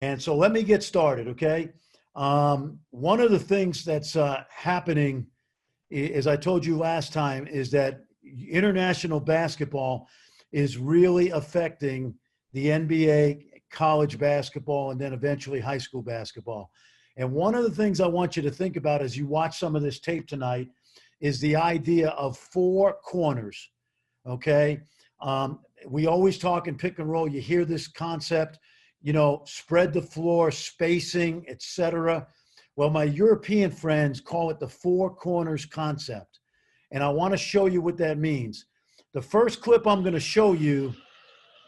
And so let me get started, okay? One of the things that's happening, as I told you last time, is that international basketball is really affecting the NBA, college basketball, and then eventually high school basketball. And one of the things I want you to think about as you watch some of this tape tonight is the idea of four corners, okay? We always talk in pick and roll. You hear this concept, spread the floor, spacing, etc. Well, my European friends call it the four corners concept. And I want to show you what that means. The first clip I'm going to show you,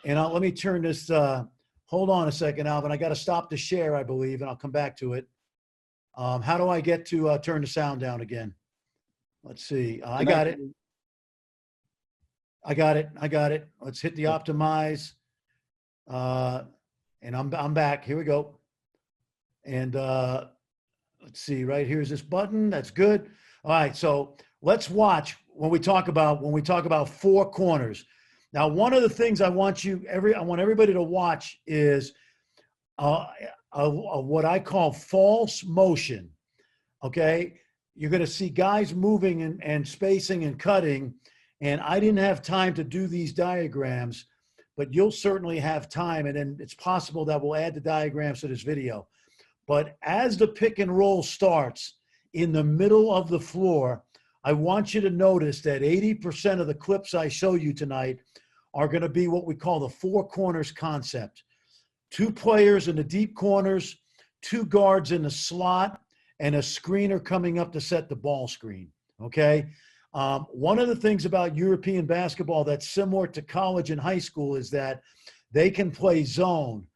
and let me turn this, hold on a second, Alvin. I got to stop the share, I believe, and I'll come back to it. How do I get to turn the sound down again? Let's see. I got it. I got it. Let's hit the optimize. And I'm back. Here we go. And let's see. Right here's this button. That's good. All right. So let's watch when we talk about four corners. Now, one of the things I want everybody to watch is what I call false motion. Okay. You're going to see guys moving and spacing and cutting. And I didn't have time to do these diagrams, but you'll certainly have time. And then it's possible that we'll add the diagrams to this video. But as the pick and roll starts in the middle of the floor, I want you to notice that 80% of the clips I show you tonight are going to be what we call the four corners concept. Two players in the deep corners, two guards in the slot, and a screener coming up to set the ball screen, okay? One of the things about European basketball that's similar to college and high school is that they can play zone.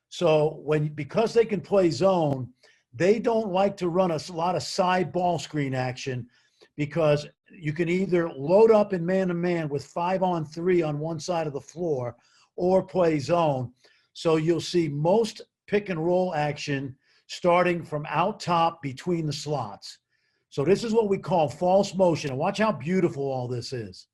So because they can play zone, they don't like to run a lot of side ball screen action because you can either load up in man-to-man with 5-on-3 on one side of the floor or play zone. So you'll see most pick and roll action starting from out top between the slots. So this is what we call false motion. And watch how beautiful all this is.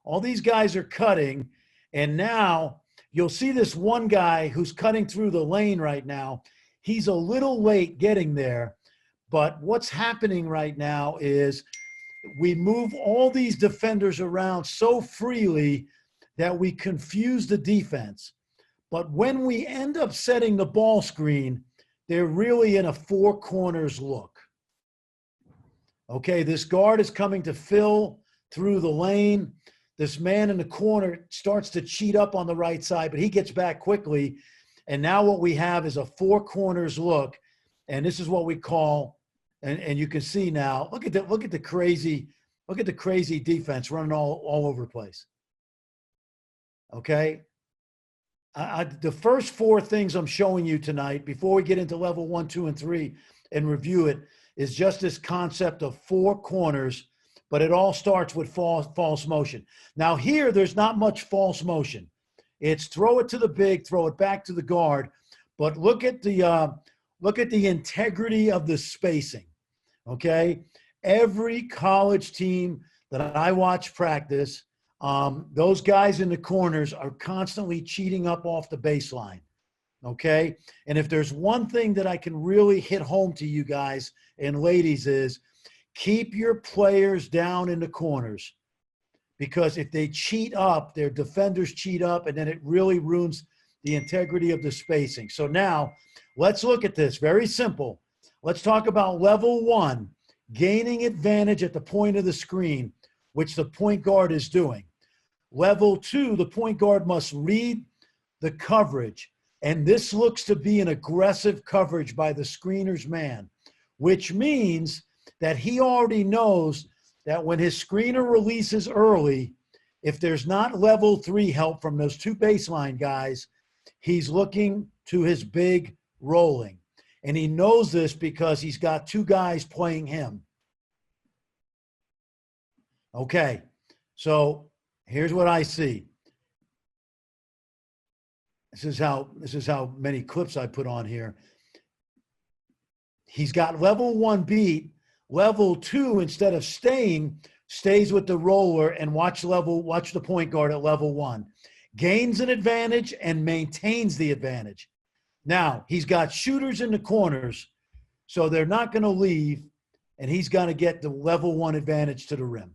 All these guys are cutting, and now you'll see this one guy who's cutting through the lane right now. He's a little late getting there, but what's happening right now is we move all these defenders around so freely that we confuse the defense. But when we end up setting the ball screen, they're really in a four corners look. Okay, this guard is coming to fill through the lane. This man in the corner starts to cheat up on the right side, but he gets back quickly. And now what we have is a four corners look. And this is what we call, and you can see now, look at the crazy defense running all over the place. Okay. The first four things I'm showing you tonight, before we get into level 1, 2, and 3 and review it, is just this concept of four corners, but it all starts with false motion. Now here, there's not much false motion. It's throw it to the big, throw it back to the guard, but look at the integrity of the spacing, okay? Every college team that I watch practice, those guys in the corners are constantly cheating up off the baseline, okay? And if there's one thing that I can really hit home to you guys and ladies is keep your players down in the corners, because if they cheat up, their defenders cheat up, and then it really ruins the integrity of the spacing. So now let's look at this. Very simple. Let's talk about level 1, gaining advantage at the point of the screen, which the point guard is doing. Level 2, the point guard must read the coverage. And this looks to be an aggressive coverage by the screener's man, which means that he already knows that when his screener releases early, if there's not level 3 help from those two baseline guys, he's looking to his big rolling. And he knows this because he's got two guys playing him. Okay, so here's what I see. This is how many clips I put on here. He's got level 1 beat. Level 2, instead of stays with the roller and watch the point guard at level 1. Gains an advantage and maintains the advantage. Now, he's got shooters in the corners, so they're not going to leave, and he's going to get the level 1 advantage to the rim.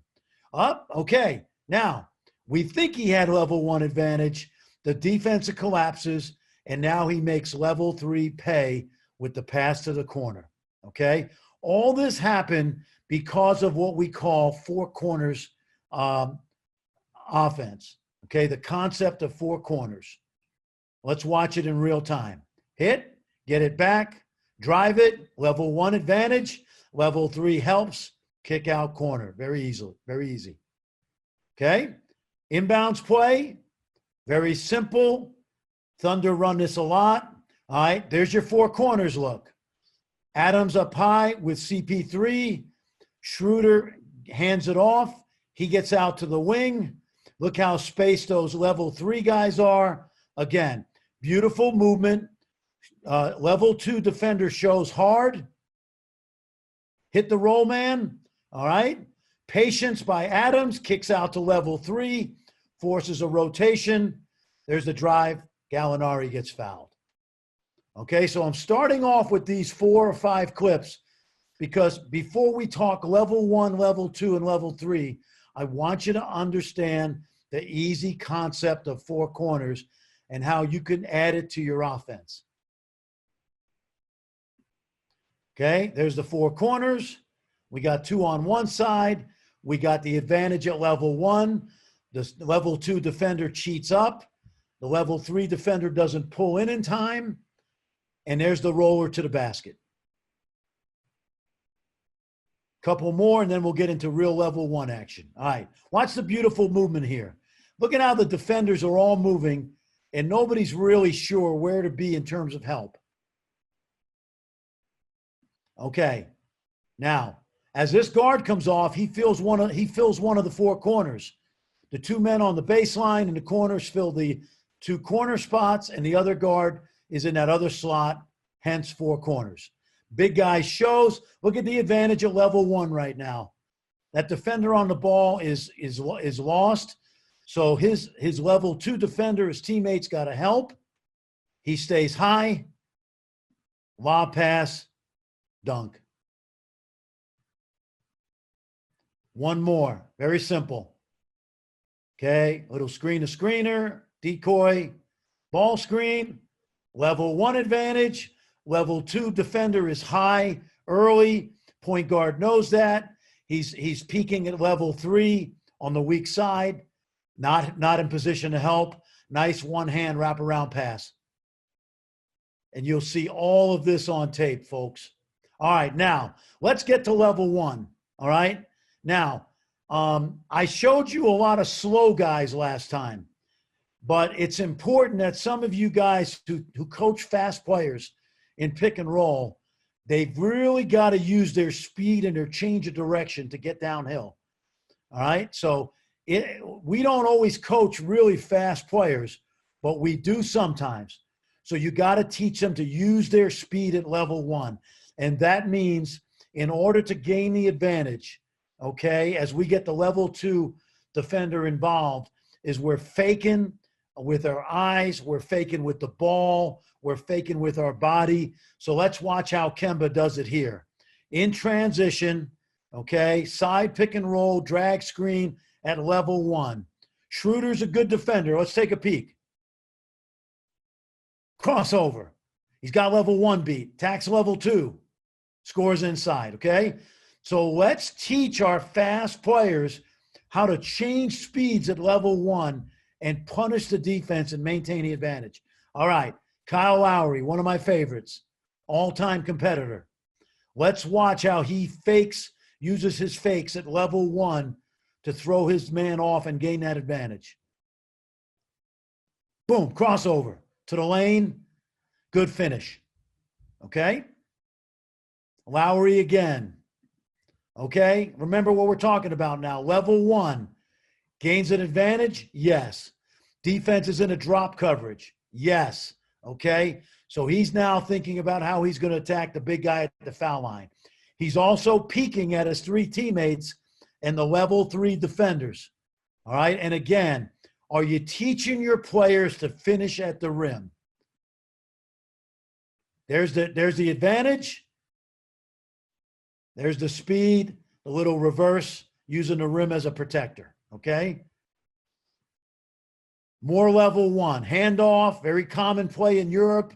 Up, okay. Now, we think he had level 1 advantage. The defense collapses, and now he makes level 3 pay with the pass to the corner, okay? All this happened because of what we call four corners offense, okay? The concept of four corners. Let's watch it in real time. Hit, get it back, drive it, level 1 advantage, level 3 helps, kick out corner. Very easily, very easy. Okay? Inbounds play, very simple. Thunder run this a lot. All right, there's your four corners look. Adams up high with CP3. Schroeder hands it off. He gets out to the wing. Look how spaced those level 3 guys are. Again, beautiful movement. Level 2 defender shows hard. Hit the roll man. All right. Patience by Adams. Kicks out to level 3. Forces a rotation. There's the drive. Gallinari gets fouled. Okay, so I'm starting off with these 4 or 5 clips because before we talk level 1, level 2, and level 3, I want you to understand the easy concept of four corners and how you can add it to your offense. Okay, there's the four corners. We got 2 on one side. We got the advantage at level 1. The level 2 defender cheats up. The level 3 defender doesn't pull in time. And there's the roller to the basket. Couple more, and then we'll get into real level 1 action. All right, watch the beautiful movement here. Look at how the defenders are all moving, and nobody's really sure where to be in terms of help. Okay, now, as this guard comes off, he fills one of the four corners. The 2 men on the baseline and the corners fill the 2 corner spots, and the other guard is in that other slot, hence 4 corners. Big guy shows. Look at the advantage at level 1 right now. That defender on the ball is lost. So his level 2 defender, his teammates got to help. He stays high. Lob pass, dunk. One more. Very simple. Okay, little screen to screener, decoy, ball screen, level 1 advantage. Level 2 defender is high early. Point guard knows that. He's peaking at level 3 on the weak side, not in position to help. Nice one-hand wraparound pass. And you'll see all of this on tape, folks. All right, now let's get to level 1. All right. Now, I showed you a lot of slow guys last time, but it's important that some of you guys who coach fast players in pick and roll, they've really got to use their speed and their change of direction to get downhill. All right. So we don't always coach really fast players, but we do sometimes. So you got to teach them to use their speed at level 1. And that means in order to gain the advantage, okay, as we get the level 2 defender involved, is we're faking with our eyes, we're faking with the ball, we're faking with our body. So let's watch how Kemba does it here. In transition, okay, side pick and roll, drag screen at level 1. Schroeder's a good defender. Let's take a peek. Crossover. He's got level 1 beat. Tax level 2. Scores inside, okay? So let's teach our fast players how to change speeds at level 1 and punish the defense and maintain the advantage. All right, Kyle Lowry, one of my favorites, all-time competitor. Let's watch how he uses his fakes at level 1 to throw his man off and gain that advantage. Boom, crossover to the lane, good finish. Okay? Lowry again. Okay? Remember what we're talking about now. Level 1. Gains an advantage? Yes. Defense is in a drop coverage? Yes. Okay? So he's now thinking about how he's going to attack the big guy at the foul line. He's also peeking at his 3 teammates and the level 3 defenders. All right? And again, are you teaching your players to finish at the rim? There's the advantage. There's the speed, the little reverse, using the rim as a protector, okay? More level one. Handoff, very common play in Europe.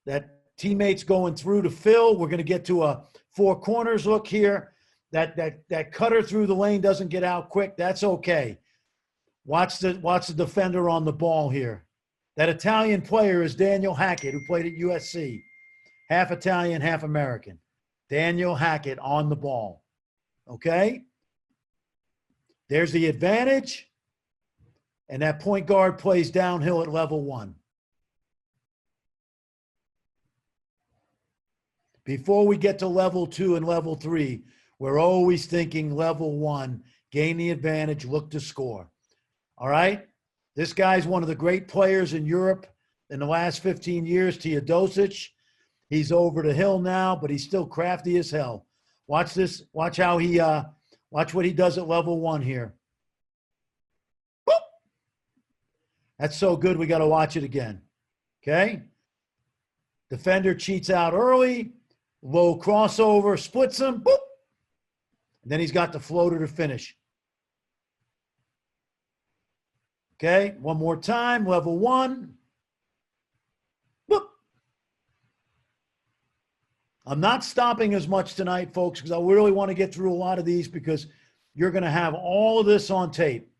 That teammates going through to fill. We're going to get to a four corners look here. That cutter through the lane doesn't get out quick. That's okay. Watch the defender on the ball here. That Italian player is Daniel Hackett, who played at USC. Half Italian, half American. Daniel Hackett on the ball. Okay? There's the advantage. And that point guard plays downhill at level one. Before we get to level two and level three, we're always thinking level one, gain the advantage, look to score. All right? This guy's one of the great players in Europe in the last 15 years, Teodosic. He's over the hill now, but he's still crafty as hell. Watch this. Watch how he, watch what he does at level one here. Boop! That's so good, we got to watch it again. Okay? Defender cheats out early. Low crossover, splits him. Boop! And then he's got the floater to finish. Okay, one more time, level one. Boop. I'm not stopping as much tonight, folks, because I really want to get through a lot of these because you're going to have all of this on tape.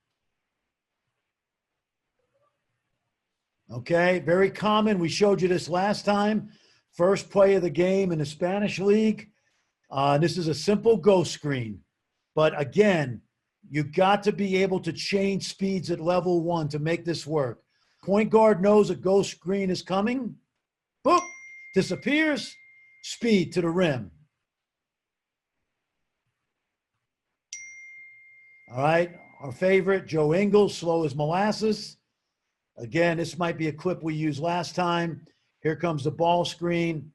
Okay, very common. We showed you this last time. First play of the game in the Spanish League. This is a simple ghost screen. But again, you got to be able to change speeds at level one to make this work. Point guard knows a ghost screen is coming. Boop, disappears. Speed to the rim. All right, our favorite, Joe Ingles, slow as molasses. Again, this might be a clip we used last time. Here comes the ball screen.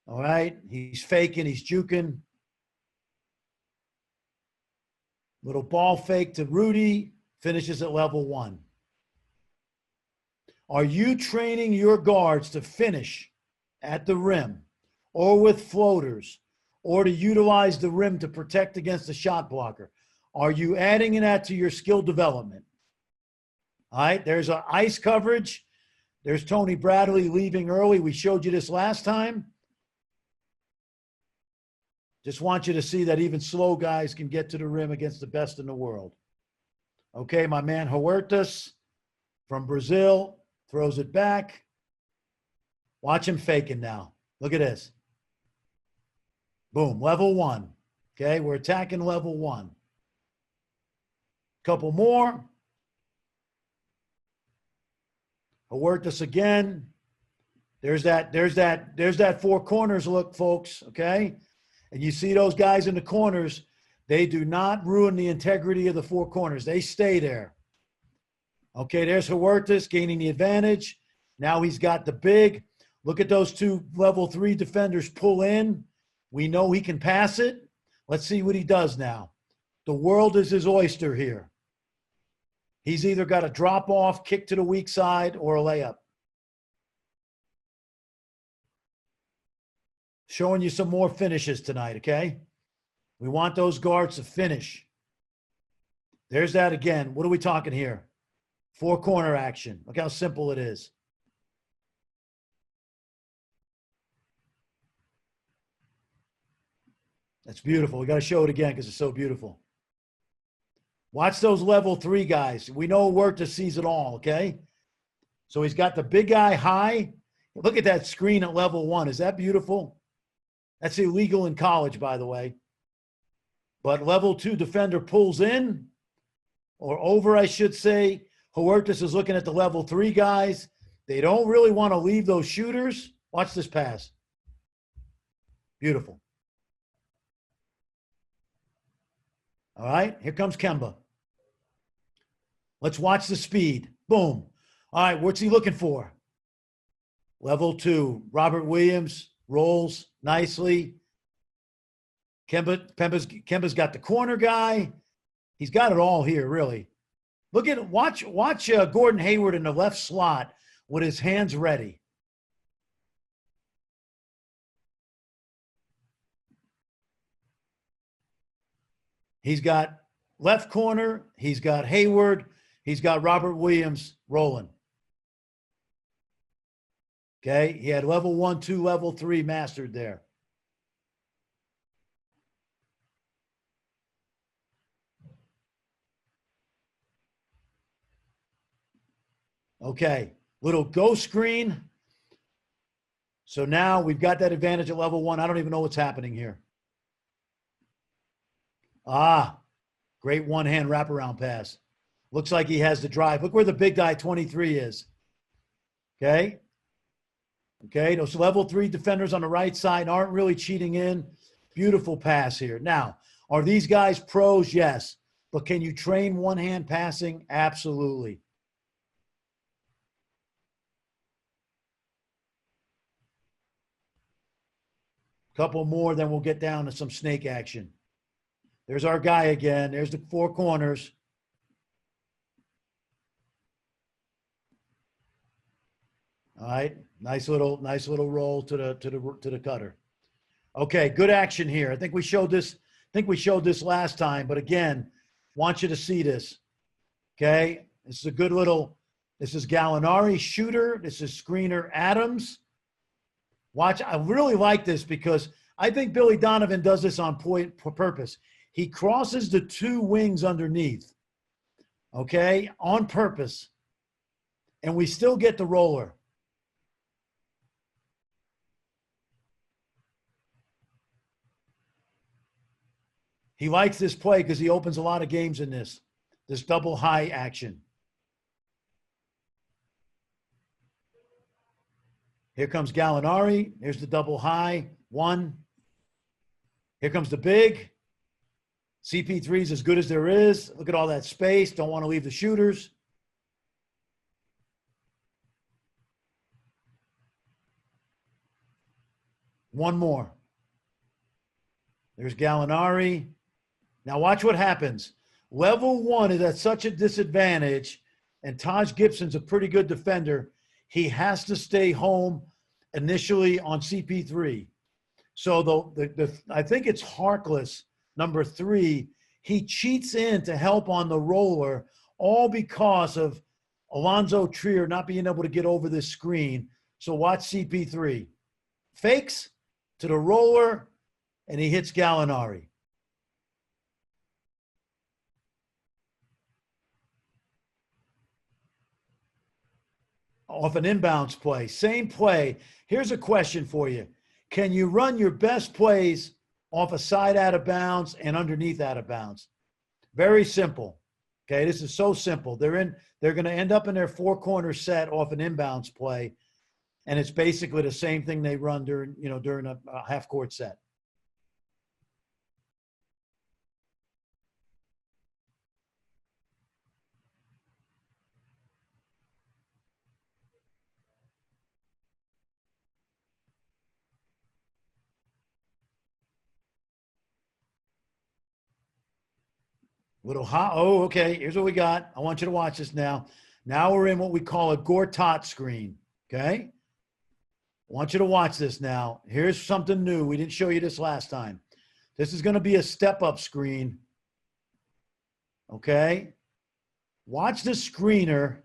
All right, he's faking, he's juking. Little ball fake to Rudy, finishes at level one. Are you training your guards to finish at the rim or with floaters or to utilize the rim to protect against the shot blocker? Are you adding that to your skill development? All right, there's an ice coverage. There's Tony Bradley leaving early. We showed you this last time. Just want you to see that even slow guys can get to the rim against the best in the world. Okay, my man Huertas from Brazil throws it back. Watch him faking now. Look at this. Boom, level one. Okay, we're attacking level one. Couple more. Huertas again. There's that four corners look, folks, okay? And you see those guys in the corners, they do not ruin the integrity of the four corners. They stay there. Okay, there's Huertas gaining the advantage. Now he's got the big. Look at those two level three defenders pull in. We know he can pass it. Let's see what he does now. The world is his oyster here. He's either got a drop off, kick to the weak side, or a layup. Showing you some more finishes tonight, okay? We want those guards to finish. There's that again. What are we talking here? Four corner action. Look how simple it is. That's beautiful. We got to show it again because it's so beautiful. Watch those level three guys. We know Huerta sees it all, okay? So he's got the big guy high. Look at that screen at level one. Is that beautiful? That's illegal in college, by the way. But level two defender pulls in, or over, I should say. Huertas is looking at the level three guys. They don't really want to leave those shooters. Watch this pass. Beautiful. All right, here comes Kemba. Let's watch the speed. Boom. All right, what's he looking for? Level two. Robert Williams rolls nicely. Kemba's got the corner guy. He's got it all here, really. Look at watch Gordon Hayward in the left slot with his hands ready. He's got left corner. He's got Hayward. He's got Robert Williams rolling. Okay. He had level 1, 2, level 3 mastered there. Okay. Little go screen. So now we've got that advantage at level 1. I don't even know what's happening here. Ah, great one-hand wraparound pass. Looks like he has the drive. Look where the big guy 23 is. Okay. Okay. Those level 3 defenders on the right side aren't really cheating in. Beautiful pass here. Now, are these guys pros? Yes. But can you train one-hand passing? Absolutely. Couple more, then we'll get down to some snake action. There's our guy again. There's the 4 corners. All right, nice little roll to the cutter. Okay, good action here. I think we showed this. Last time, but again, want you to see this. Okay, this is a good little. This is Gallinari shooter. This is screener Adams. Watch. I really like this because I think Billy Donovan does this on purpose. He crosses the 2 wings underneath. Okay, on purpose, and we still get the roller. He likes this play because he opens a lot of games in this double high action. Here comes Gallinari. Here's the double high. 1. Here comes the big. CP3 is as good as there is. Look at all that space. Don't want to leave the shooters. One more. There's Gallinari. Now watch what happens. Level 1 is at such a disadvantage, and Taj Gibson's a pretty good defender. He has to stay home initially on CP3. So I think it's Harkless, number 3. He cheats in to help on the roller, all because of Alonzo Trier not being able to get over this screen. So watch CP3. Fakes to the roller, and he hits Gallinari. Off an inbounds play. Same play. Here's a question for you. Can you run your best plays off a side out of bounds and underneath out of bounds? Very simple. Okay, this is so simple. They're going to end up in their 4-corner set off an inbounds play, and it's basically the same thing they run during a half-court set. Little hot. Oh, okay. Here's what we got. I want you to watch this now. Now we're in what we call a Gortat screen. Okay. I want you to watch this now. Here's something new. We didn't show you this last time. This is going to be a step-up screen. Okay. Watch the screener.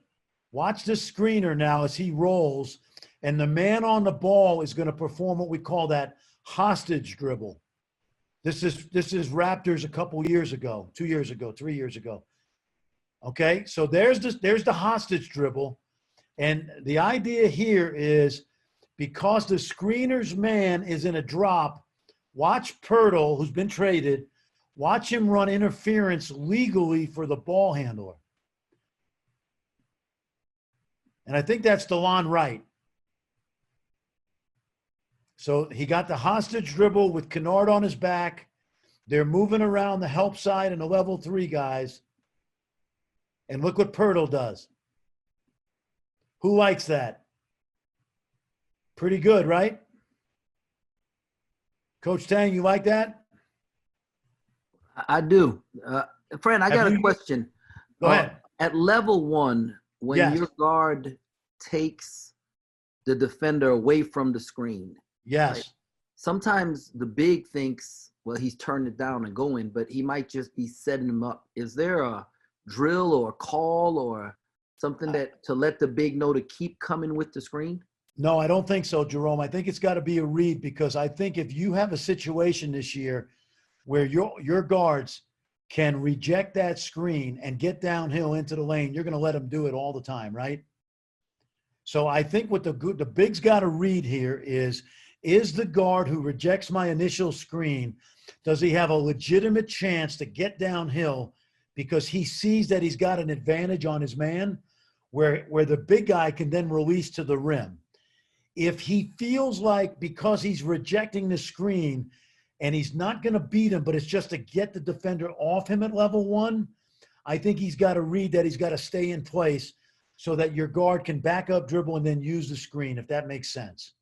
Watch the screener now as he rolls. And the man on the ball is going to perform what we call that hostage dribble. This is Raptors a couple years ago, 2 years ago, 3 years ago. Okay, so there's the hostage dribble. And the idea here is because the screener's man is in a drop, watch Pirtle, who's been traded, watch him run interference legally for the ball handler. And I think that's DeLon Wright. So he got the hostage dribble with Kennard on his back. They're moving around the help side and the level 3 guys. And look what Pirtle does. Who likes that? Pretty good, right? Coach Tang, you like that? I do. Fran, I got a question. Go ahead. At level 1, when your guard takes the defender away from the screen. Yes. Right? Sometimes the big thinks well, he's turned it down and going, but he might just be setting him up. Is there a drill or a call or something that to let the big know to keep coming with the screen? No, I don't think so, Jerome. I think it's got to be a read, because I think if you have a situation this year where your guards can reject that screen and get downhill into the lane, you're going to let them do it all the time, right? So I think what the big's got to read here is the guard who rejects my initial screen, does he have a legitimate chance to get downhill because he sees that he's got an advantage on his man where the big guy can then release to the rim? If he feels like because he's rejecting the screen and he's not going to beat him, but it's just to get the defender off him at level one, I think he's got to read that he's got to stay in place so that your guard can back up, dribble, and then use the screen, if that makes sense.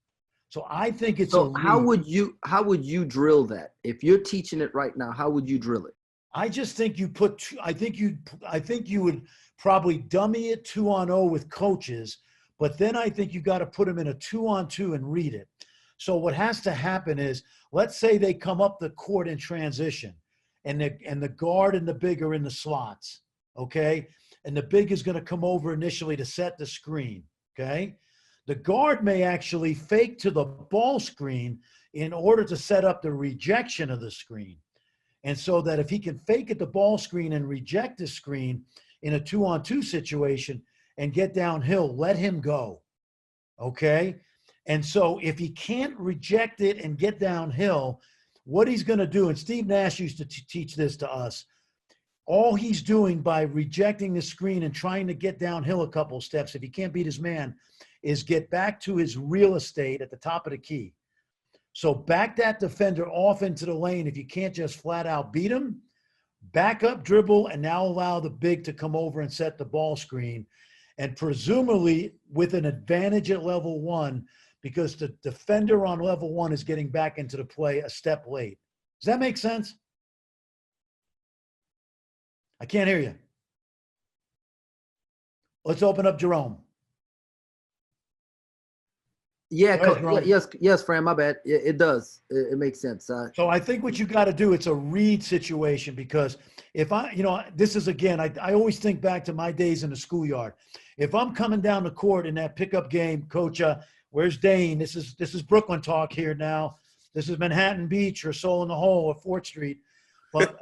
So I think it's so how would you drill that? If you're teaching it right now, how would you drill it? I just think I think you would probably dummy it 2-on-0 with coaches, but then I think you got to put them in a 2-on-2 and read it. So what has to happen is, let's say they come up the court in transition and the guard and the big are in the slots, okay? And the big is going to come over initially to set the screen, okay? The guard may actually fake to the ball screen in order to set up the rejection of the screen. And so that if he can fake at the ball screen and reject the screen in a 2-on-2 situation and get downhill, let him go, okay? And so if he can't reject it and get downhill, what he's going to do, and Steve Nash used to teach this to us, all he's doing by rejecting the screen and trying to get downhill a couple of steps, if he can't beat his man, is get back to his real estate at the top of the key. So back that defender off into the lane. If you can't just flat out beat him, back up, dribble, and now allow the big to come over and set the ball screen. And presumably with an advantage at level one, because the defender on level one is getting back into the play a step late. Does that make sense? I can't hear you. Let's open up Jerome. Yeah, yes, Fran, my bad. It does. It makes sense. So I think what you got to do, it's a read situation, because if this is, again, I always think back to my days in the schoolyard. If I'm coming down the court in that pickup game, coach, where's Dane? This is Brooklyn talk here now. This is Manhattan Beach or Soul in the Hole or 4th Street. But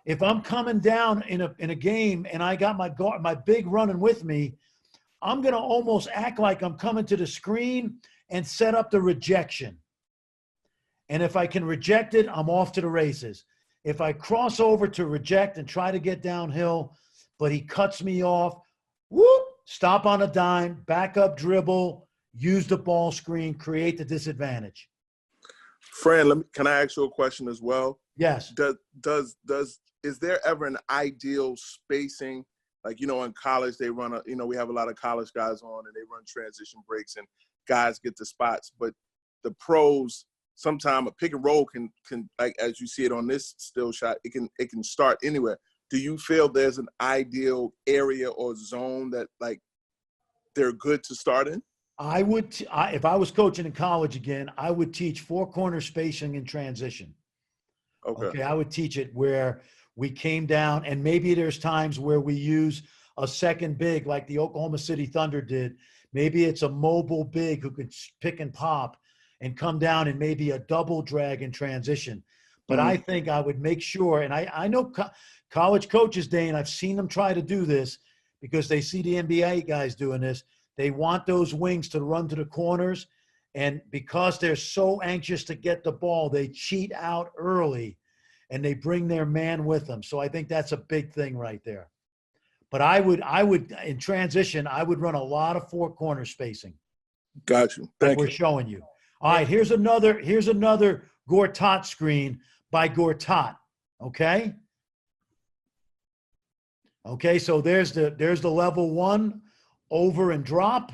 if I'm coming down in a game and I got my big running with me, I'm going to almost act like I'm coming to the screen and set up the rejection. And if I can reject it, I'm off to the races. If I cross over to reject and try to get downhill, but he cuts me off, whoop, stop on a dime, back up, dribble, use the ball screen, create the disadvantage. Fran, can I ask you a question as well? Yes. Is there ever an ideal spacing? Like, in college they run we have a lot of college guys on and they run transition breaks and guys get the spots, but the pros, sometimes a pick and roll can like, as you see it on this still shot, it can start anywhere. Do you feel there's an ideal area or zone that like they're good to start in? If I was coaching in college again, I would teach 4-corner spacing in transition. Okay. I would teach it where we came down, and maybe there's times where we use a second big like the Oklahoma City Thunder did. Maybe it's a mobile big who could pick and pop and come down and maybe a double drag in transition. But I think I would make sure, and I know college coaches, Dane, I've seen them try to do this because they see the NBA guys doing this. They want those wings to run to the corners, and because they're so anxious to get the ball, they cheat out early and they bring their man with them. So I think that's a big thing right there. But I would in transition, I would run a lot of 4-corner spacing. Got you. Thank you. We're showing you. All right, here's another Gortat screen by Gortat. Okay. Okay, so there's the level one over and drop.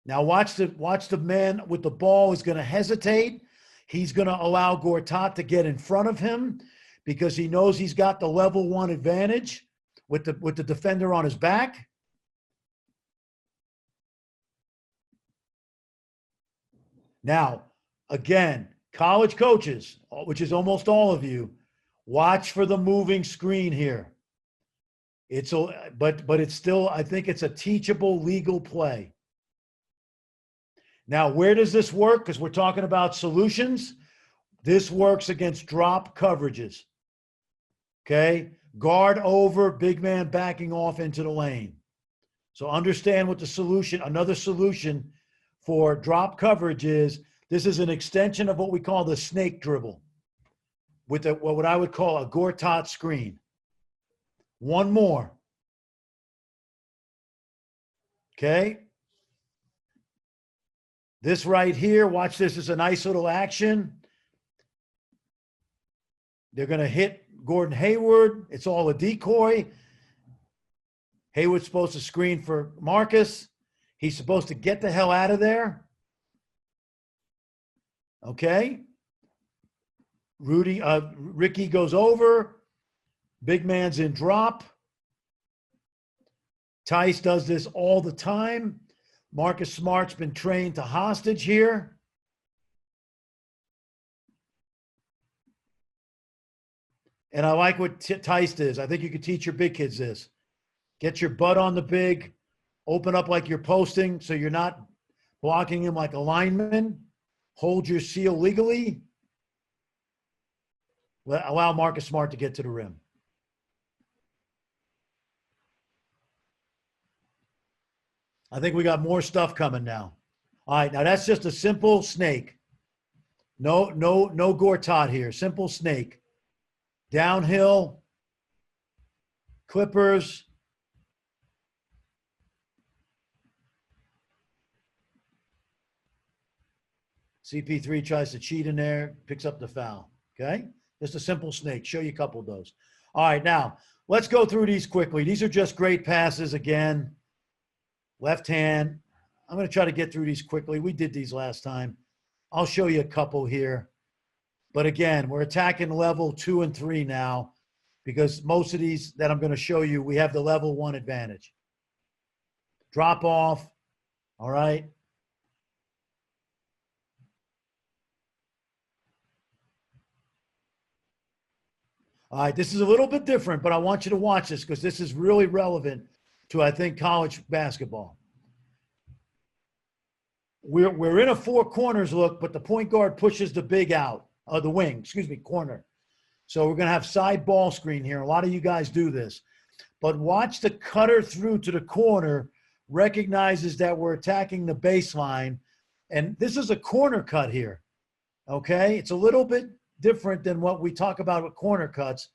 Now watch the man with the ball is going to hesitate. He's going to allow Gortat to get in front of him because he knows he's got the level one advantage with the defender on his back. Now, again, College coaches, which is almost all of you, watch for the moving screen here. But it's still, I think it's a teachable legal play. Now, where does this work? Because we're talking about solutions. This works against drop coverages. Okay? Guard over, big man backing off into the lane. So understand what the solution, another solution for drop coverage is. This is an extension of what we call the snake dribble with what I would call a Gortat screen. One more. Okay? This right here, watch this, is a nice little action. They're going to hit Gordon Hayward. It's all a decoy. Hayward's supposed to screen for Marcus. He's supposed to get the hell out of there. Okay. Ricky goes over. Big man's in drop. Tice does this all the time. Marcus Smart's been trained to hostage here. And I like what Tice does. I think you could teach your big kids this. Get your butt on the big, open up like you're posting so you're not blocking him like a lineman. Hold your seal legally. Allow Marcus Smart to get to the rim. I think we got more stuff coming now. All right, now that's just a simple snake. No Gortat here. Simple snake. Downhill. Clippers. CP3 tries to cheat in there, picks up the foul. Okay? Just a simple snake. Show you a couple of those. All right, now let's go through these quickly. These are just great passes again. Left hand. I'm going to try to get through these quickly. We did these last time. I'll show you a couple here. But again, we're attacking level 2 and 3 now because most of these that I'm going to show you, we have the level 1 advantage. Drop off. All right. All right, this is a little bit different, but I want you to watch this because this is really relevant to, I think, college basketball. We're in a four corners look, but the point guard pushes the big out, the wing, excuse me, corner. So we're going to have side ball screen here. A lot of you guys do this. But watch the cutter through to the corner, recognizes that we're attacking the baseline. And this is a corner cut here, okay? It's a little bit different than what we talk about with corner cuts,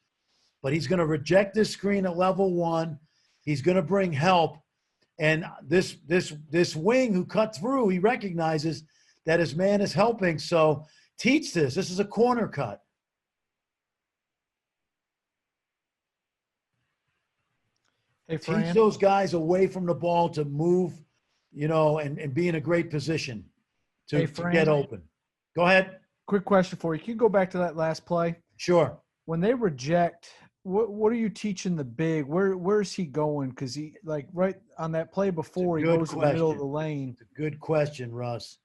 but he's going to reject this screen at level 1. He's going to bring help. And this wing who cut through, he recognizes that his man is helping. So teach this. This is a corner cut. Hey, Fran. Teach those guys away from the ball to move, you know, and be in a great position to get open. Go ahead. Quick question for you. Can you go back to that last play? Sure. When they reject, what are you teaching the big? Where's he going? Because he, like, right on that play before, he goes to the middle of the lane. It's a good question, Russ.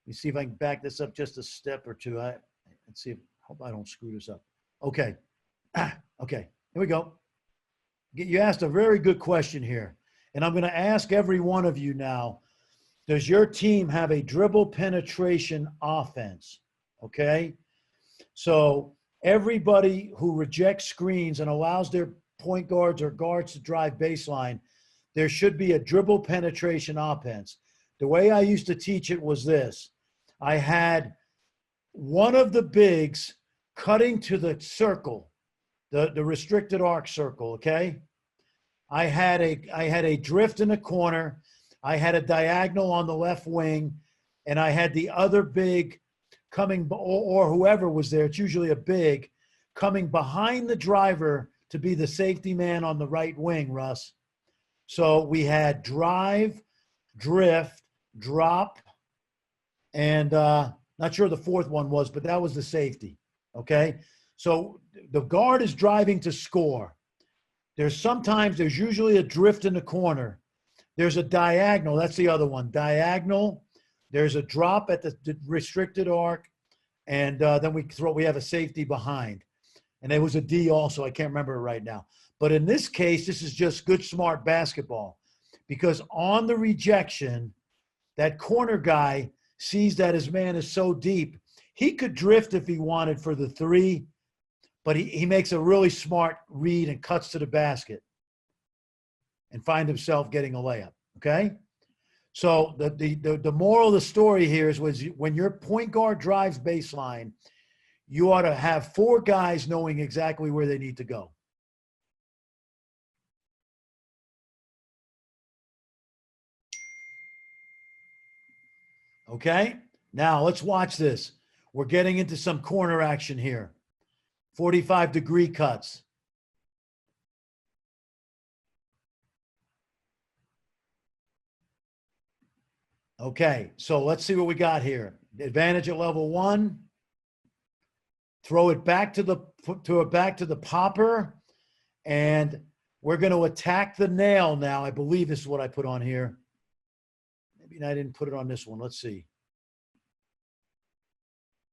Let me see if I can back this up just a step or two. Let's see. Hope I don't screw this up. Okay. Okay. Here we go. You asked a very good question here. And I'm going to ask every one of you now, does your team have a dribble penetration offense? Okay. So everybody who rejects screens and allows their point guards or guards to drive baseline, there should be a dribble penetration offense. The way I used to teach it was this. I had one of the bigs cutting to the circle, the restricted arc circle, okay? I had a drift in the corner. I had a diagonal on the left wing, and I had the other big coming, or whoever was there, it's usually a big, coming behind the driver to be the safety man on the right wing, Russ. So we had drive, drift, drop, and not sure the fourth one was, but that was the safety, okay? So the guard is driving to score. There's usually a drift in the corner. There's a diagonal, that's the other one, diagonal. There's a drop at the restricted arc, and then we have a safety behind. And there was a D also. I can't remember it right now. But in this case, this is just good, smart basketball, because on the rejection, that corner guy sees that his man is so deep. He could drift if he wanted for the three, but he makes a really smart read and cuts to the basket and find himself getting a layup, okay? So the moral of the story here is when your point guard drives baseline, you ought to have 4 guys knowing exactly where they need to go. Okay? Now let's watch this. We're getting into some corner action here. 45-degree cuts. Okay, so let's see what we got here. Advantage at level 1. Throw it back to the popper, and we're going to attack the nail now. I believe this is what I put on here. Maybe I didn't put it on this one. Let's see.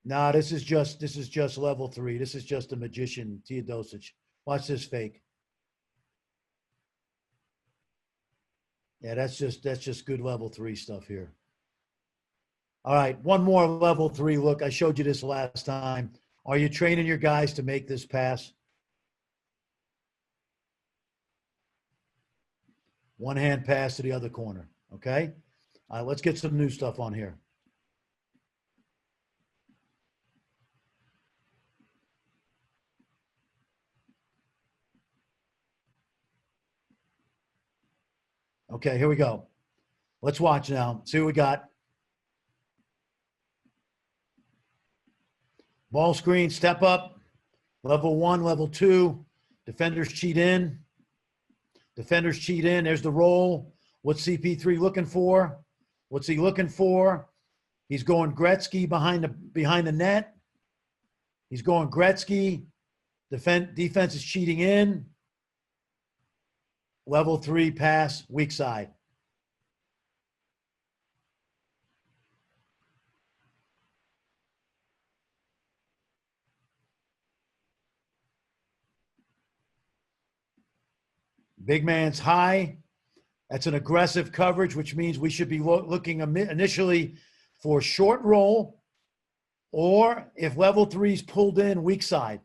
No, this is just level 3. This is just a magician Teodosic. Watch this fake. Yeah, that's just good level 3 stuff here. All right, one more level 3 look. I showed you this last time. Are you training your guys to make this pass? One hand pass to the other corner, okay? All right, let's get some new stuff on here. Okay, here we go. Let's watch now. See what we got. Ball screen, step up. Level 1, level 2. Defenders cheat in. Defenders cheat in. There's the roll. What's CP3 looking for? What's he looking for? He's going Gretzky behind the net. He's going Gretzky. Defense is cheating in. Level 3 pass, weak side. Big man's high. That's an aggressive coverage, which means we should be looking initially for short roll, or if level 3's pulled in, weak side.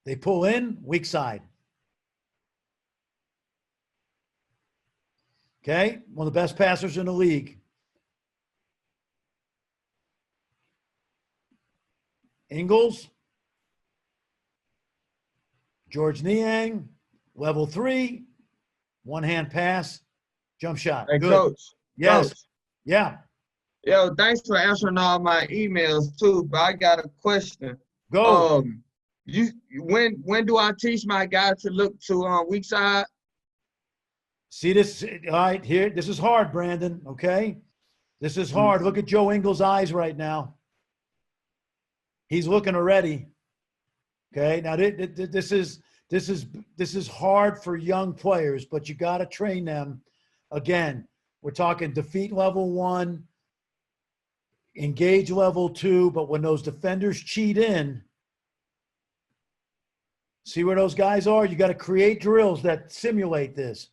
They pull in, weak side. Okay, one of the best passers in the league. Ingles. George Niang, level 3, one-hand pass, jump shot. Hey, good. Coach. Yes. Coach. Yeah. Yo, thanks for answering all my emails too. But I got a question. Go. When do I teach my guy to look to weak side? See this? All right, here. This is hard, Brandon. Okay, this is hard. Look at Joe Ingles' eyes right now. He's looking already. Okay, now this is hard for young players, but you got to train them. Again, we're talking defeat level 1, engage level 2, but when those defenders cheat in, see where those guys are? You got to create drills that simulate this.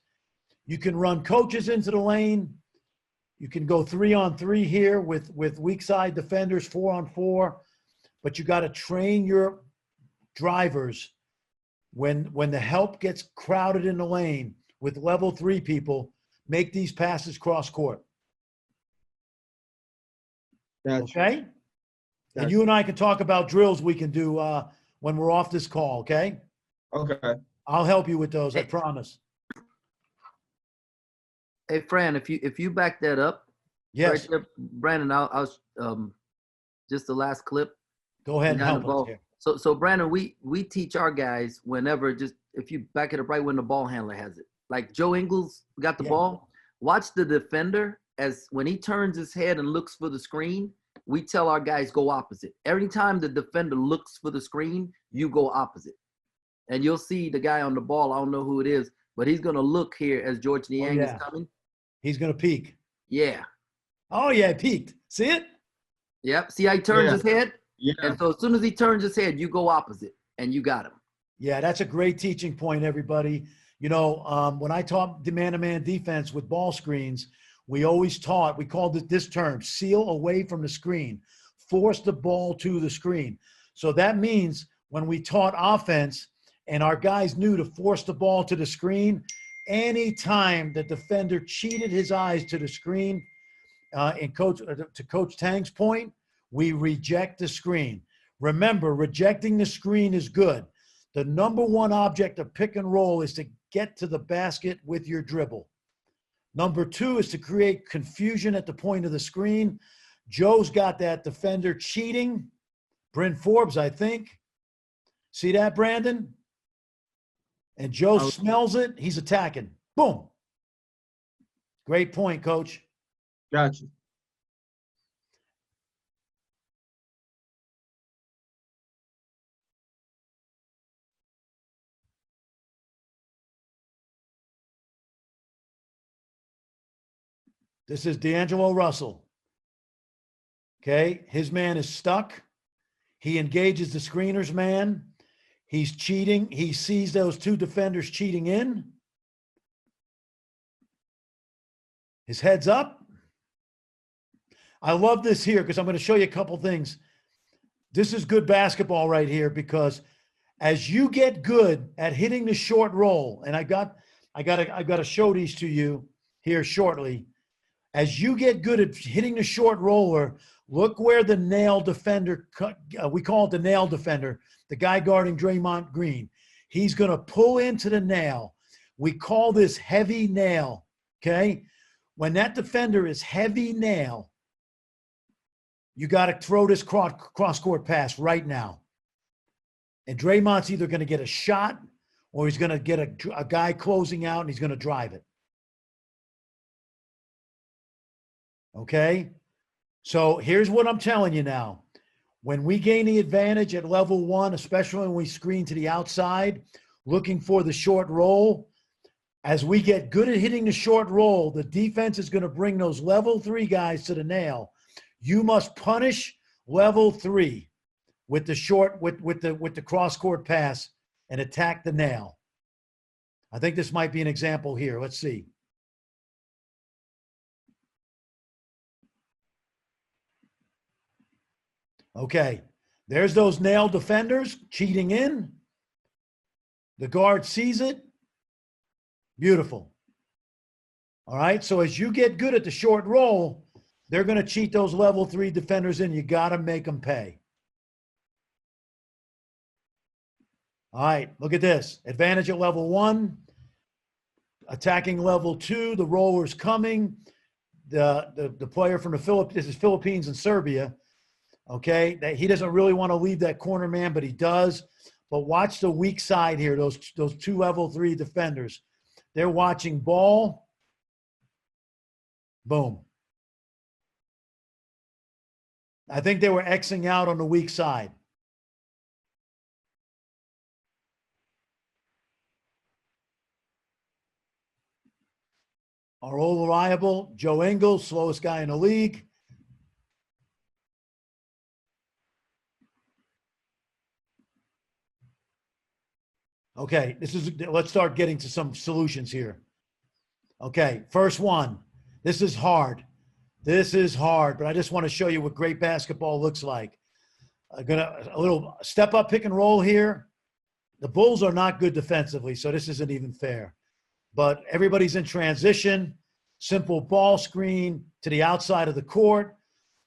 You can run coaches into the lane. You can go 3-on-3 here with weak side defenders, 4-on-4, but you got to train your drivers when the help gets crowded in the lane with level 3 people, make these passes cross court. Gotcha. Okay? Gotcha. And you and I can talk about drills we can do when we're off this call, okay? Okay. I'll help you with those, I promise. Hey, Fran, if you back that up, Yes. right there, Brandon, I'll just the last clip. Go ahead and Behind help the us ball. here. So Brandon, we teach our guys whenever, just if you back it up right when the ball handler has it. Like Joe Ingles got the ball, watch the defender as when he turns his head and looks for the screen, we tell our guys go opposite. Every time the defender looks for the screen, you go opposite. And you'll see the guy on the ball, I don't know who it is, but he's going to look here as George Niang is coming. He's going to peek. Yeah. Oh, yeah, he peeked. See it? Yep. See how he turns his head? Yeah. And so as soon as he turns his head, you go opposite, and you got him. Yeah, that's a great teaching point, everybody. You know, when I taught the man-to-man defense with ball screens, we always taught, we called it this term, seal away from the screen, force the ball to the screen. So that means when we taught offense and our guys knew to force the ball to the screen, anytime the defender cheated his eyes to the screen, and to Coach Tang's point, we reject the screen. Remember, rejecting the screen is good. The number one object of pick and roll is to get to the basket with your dribble. Number two is to create confusion at the point of the screen. Joe's got that defender cheating. Bryn Forbes, I think. See that, Brandon? And Joe smells it. He's attacking. Boom. Great point, Coach. Gotcha. This is D'Angelo Russell. Okay, his man is stuck. He engages the screener's man. He's cheating. He sees those two defenders cheating in. His head's up. I love this here because I'm going to show you a couple things. This is good basketball right here because as you get good at hitting the short roll, and I got to show these to you here shortly. As you get good at hitting the short roller, look where the nail defender, we call it the nail defender, the guy guarding Draymond Green. He's going to pull into the nail. We call this heavy nail, okay? When that defender is heavy nail, you got to throw this cross-court pass right now. And Draymond's either going to get a shot or he's going to get a guy closing out and he's going to drive it. Okay? So here's what I'm telling you now. When we gain the advantage at level one, especially when we screen to the outside, looking for the short roll, as we get good at hitting the short roll, the defense is going to bring those level three guys to the nail. You must punish level three with the short, with the cross-court pass and attack the nail. I think this might be an example here. Let's see. Okay, there's those nail defenders cheating in. The guard sees it. Beautiful. All right, so as you get good at the short roll, they're going to cheat those level three defenders in. You got to make them pay. All right, look at this. Advantage at level one. Attacking level two. The roller's coming. The player from the Philippines, this is Philippines and Serbia. Okay, that he doesn't really want to leave that corner man, but he does. But watch the weak side here, those two level three defenders. They're watching ball. Boom. I think they were Xing out on the weak side. Our old reliable, Joe Ingles, slowest guy in the league. Okay, let's start getting to some solutions here. Okay, first one. This is hard. This is hard, but I just want to show you what great basketball looks like. I'm gonna a little step up pick and roll here. The Bulls are not good defensively, so this isn't even fair. But everybody's in transition. Simple ball screen to the outside of the court.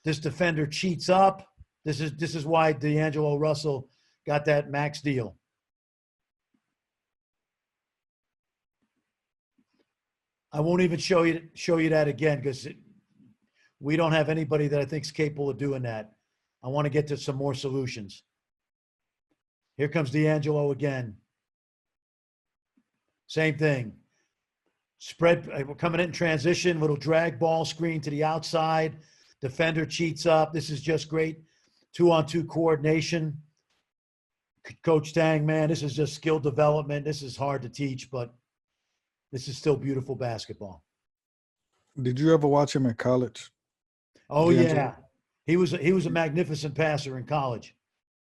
This defender cheats up. This is why D'Angelo Russell got that max deal. I won't even show you that again because we don't have anybody that I think is capable of doing that. I want to get to some more solutions. Here comes D'Angelo again. Same thing. Spread, we're coming in transition, little drag ball screen to the outside. Defender cheats up. This is just great 2-on-2 coordination. Coach Tang, man, this is just skill development. This is hard to teach, but this is still beautiful basketball. Did you ever watch him in college? Oh, D'Angelo? yeah. He was a magnificent passer in college.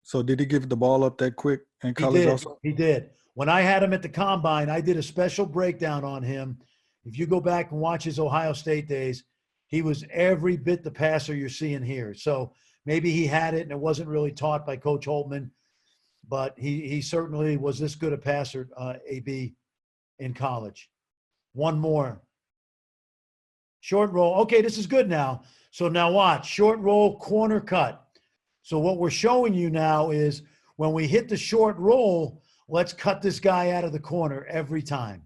So did he give the ball up that quick in He college did. also? He did. When I had him at the combine, I did a special breakdown on him. If you go back and watch his Ohio State days, he was every bit the passer you're seeing here. So maybe he had it and it wasn't really taught by Coach Holtman, but he certainly was this good a passer, AB, in college. One more. Short roll. Okay, this is good now. So now watch. Short roll, corner cut. So what we're showing you now is when we hit the short roll, let's cut this guy out of the corner every time.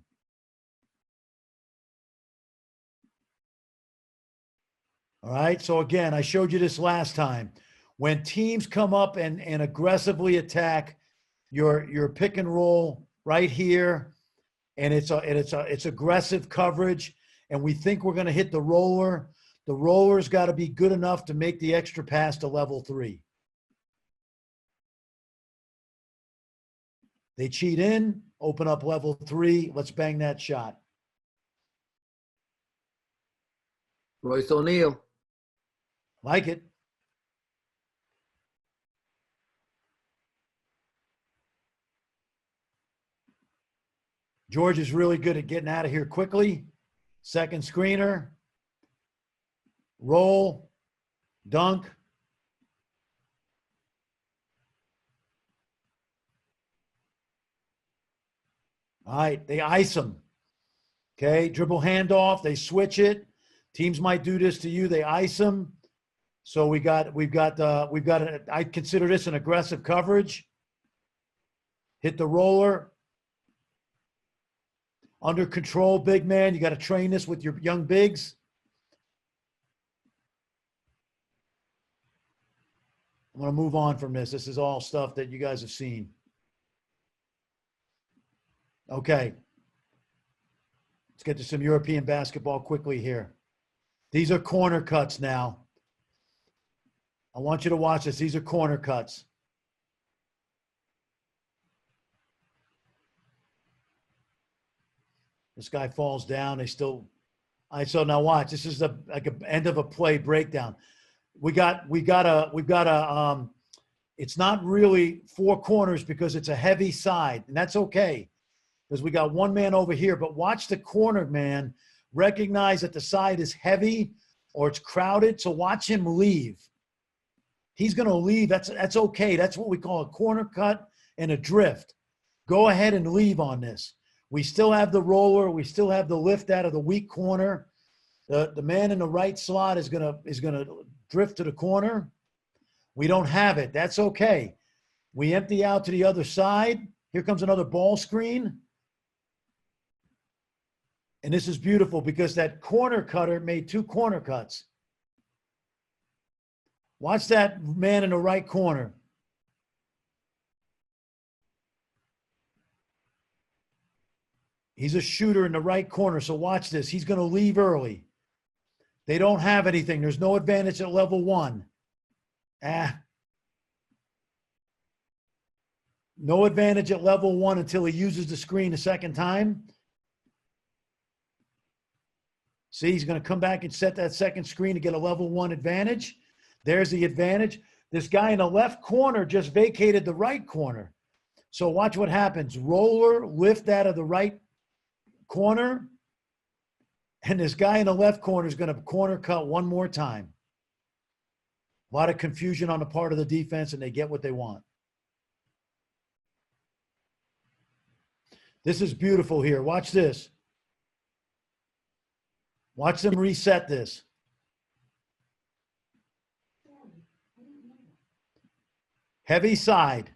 All right, so again, I showed you this last time. When teams come up and aggressively attack your pick and roll right here, and it's aggressive coverage, and we think we're going to hit the roller's got to be good enough to make the extra pass to level 3. They cheat in, open up level 3. Let's bang that shot. Royce O'Neal. Like it. George is really good at getting out of here quickly. Second screener. Roll. Dunk. All right, they ice them. Okay, dribble handoff. They switch it. Teams might do this to you. They ice them. So we've got I consider this an aggressive coverage. Hit the roller. Under control, big man. You got to train this with your young bigs. I'm going to move on from this. This is all stuff that you guys have seen. Okay. Let's get to some European basketball quickly here. These are corner cuts now. I want you to watch this. These are corner cuts. This guy falls down. They still. All right, so now watch. This is like an end of a play breakdown. We've got a. It's not really 4 corners because it's a heavy side, and that's okay because we got one man over here. But watch the corner man. Recognize that the side is heavy or it's crowded. So watch him leave. He's going to leave. That's okay. That's what we call a corner cut and a drift. Go ahead and leave on this. We still have the roller. We still have the lift out of the weak corner. The man in the right slot is gonna drift to the corner. We don't have it. That's okay. We empty out to the other side. Here comes another ball screen. And this is beautiful because that corner cutter made 2 corner cuts. Watch that man in the right corner. He's a shooter in the right corner, so watch this. He's going to leave early. They don't have anything. There's no advantage at level 1. No advantage at level 1 until he uses the screen a second time. See, he's going to come back and set that second screen to get a level 1 advantage. There's the advantage. This guy in the left corner just vacated the right corner. So watch what happens. Roller, lift out of the right corner. And this guy in the left corner is going to corner cut one more time. A lot of confusion on the part of the defense, and they get what they want. This is beautiful here. Watch this. Watch them reset this. Heavy side.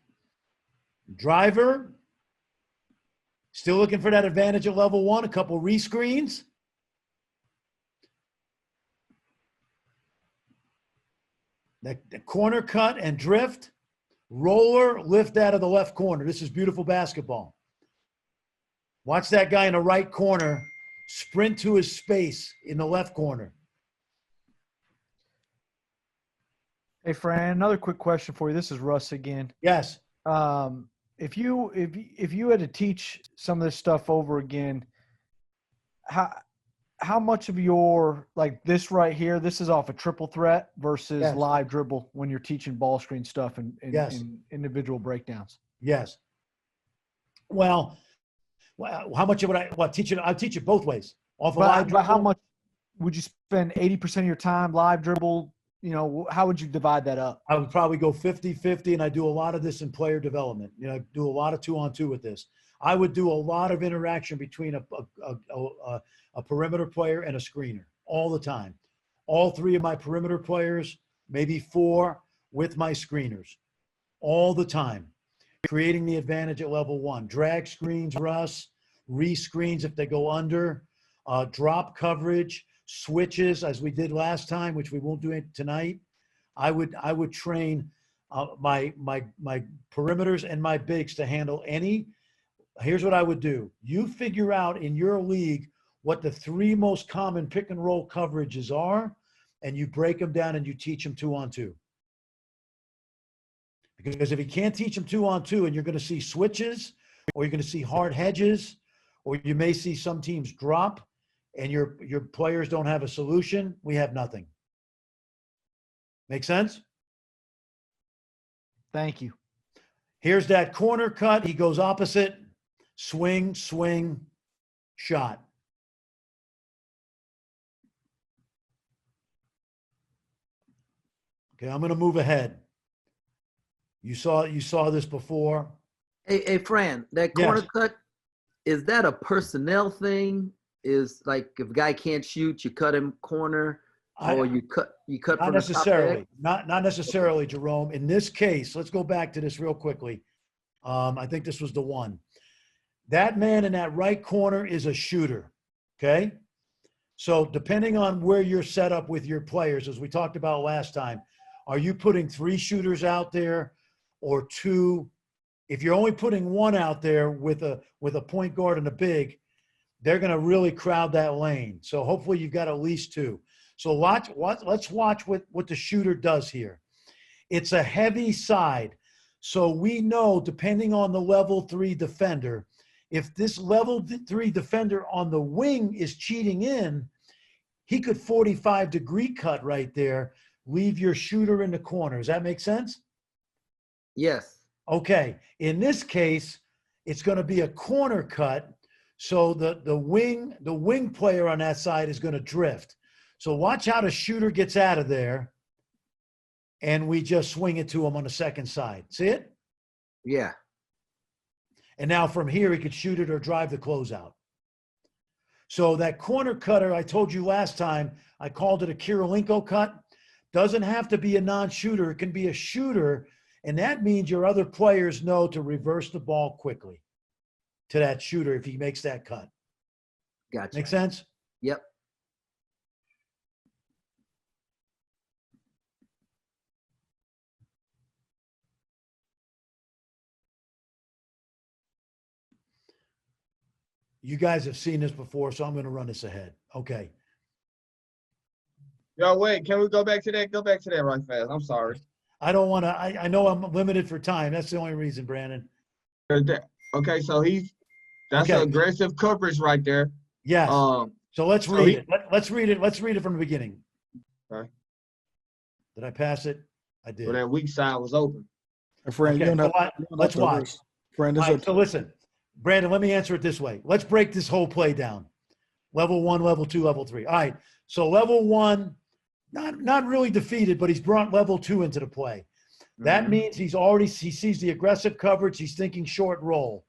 Driver. Still looking for that advantage at level 1. A couple rescreens. The corner cut and drift. Roller, lift out of the left corner. This is beautiful basketball. Watch that guy in the right corner sprint to his space in the left corner. Hey, Fran, another quick question for you. This is Russ again. Yes. If you had to teach some of this stuff over again, how how much of your, like this right here, this is off a triple threat versus Yes. live dribble when you're teaching ball screen stuff and Yes. in individual breakdowns? Yes. Well, how much would I teach it? I'll teach it both ways. Off a live dribble. But how much would you spend 80% of your time live dribble? You know, how would you divide that up? I would probably go 50-50, and I do a lot of this in player development. You know, I do a lot of 2-on-2 with this. I would do a lot of interaction between a perimeter player and a screener all the time. All three of my perimeter players, maybe four with my screeners all the time, creating the advantage at level one. Drag screens, Russ, re-screens if they go under, drop coverage, switches as we did last time, which we won't do it tonight. I would train my perimeters and my bigs to handle any. Here's what I would do. You figure out in your league what the three most common pick and roll coverages are, and you break them down and you teach them 2-on-2. Because if you can't teach them 2-on-2, and you're going to see switches, or you're going to see hard hedges, or you may see some teams drop, and your players don't have a solution, we have nothing. Make sense? Thank you. Here's that corner cut. He goes opposite. Swing, swing, shot. Okay, I'm going to move ahead. You saw this before. Hey, Fran, that corner cut, is that a personnel thing? Is like if a guy can't shoot, you cut him corner, or you cut not from necessarily. the top Not necessarily, Jerome. In this case, let's go back to this real quickly. I think this was the one. That man in that right corner is a shooter. Okay. So depending on where you're set up with your players, as we talked about last time, are you putting 3 shooters out there or 2? If you're only putting 1 out there with a point guard and a big, they're going to really crowd that lane. So hopefully you've got at least 2. So let's watch what the shooter does here. It's a heavy side. So we know, depending on the level 3 defender, if this level 3 defender on the wing is cheating in, he could 45-degree cut right there, leave your shooter in the corner. Does that make sense? Yes. Okay. In this case, it's going to be a corner cut. So the wing player on that side is going to drift. So watch how the shooter gets out of there, and we just swing it to him on the second side. See it? Yeah. And now from here, he could shoot it or drive the closeout. So that corner cutter, I told you last time, I called it a Kirilenko cut. Doesn't have to be a non-shooter. It can be a shooter, and that means your other players know to reverse the ball quickly to that shooter if he makes that cut. Gotcha. Make sense? Yep. You guys have seen this before, so I'm going to run this ahead. Okay. Yo, wait, can we go back to that? Go back to that right fast. I'm sorry. I don't want to, I know I'm limited for time. That's the only reason, Brandon. Okay, so that's Okay. aggressive coverage right there. Yes. So let's read it. Let's read it. Let's read it from the beginning. Okay. Did I pass it? I did. Well, that weak side was open. Friend, Okay, you don't have, so let's watch. Friend, All right, so listen, Brandon, let me answer it this way. Let's break this whole play down. Level 1, level 2, level 3. All right. So level 1, not really defeated, but he's brought level 2 into the play. That means he sees the aggressive coverage. He's thinking short roll.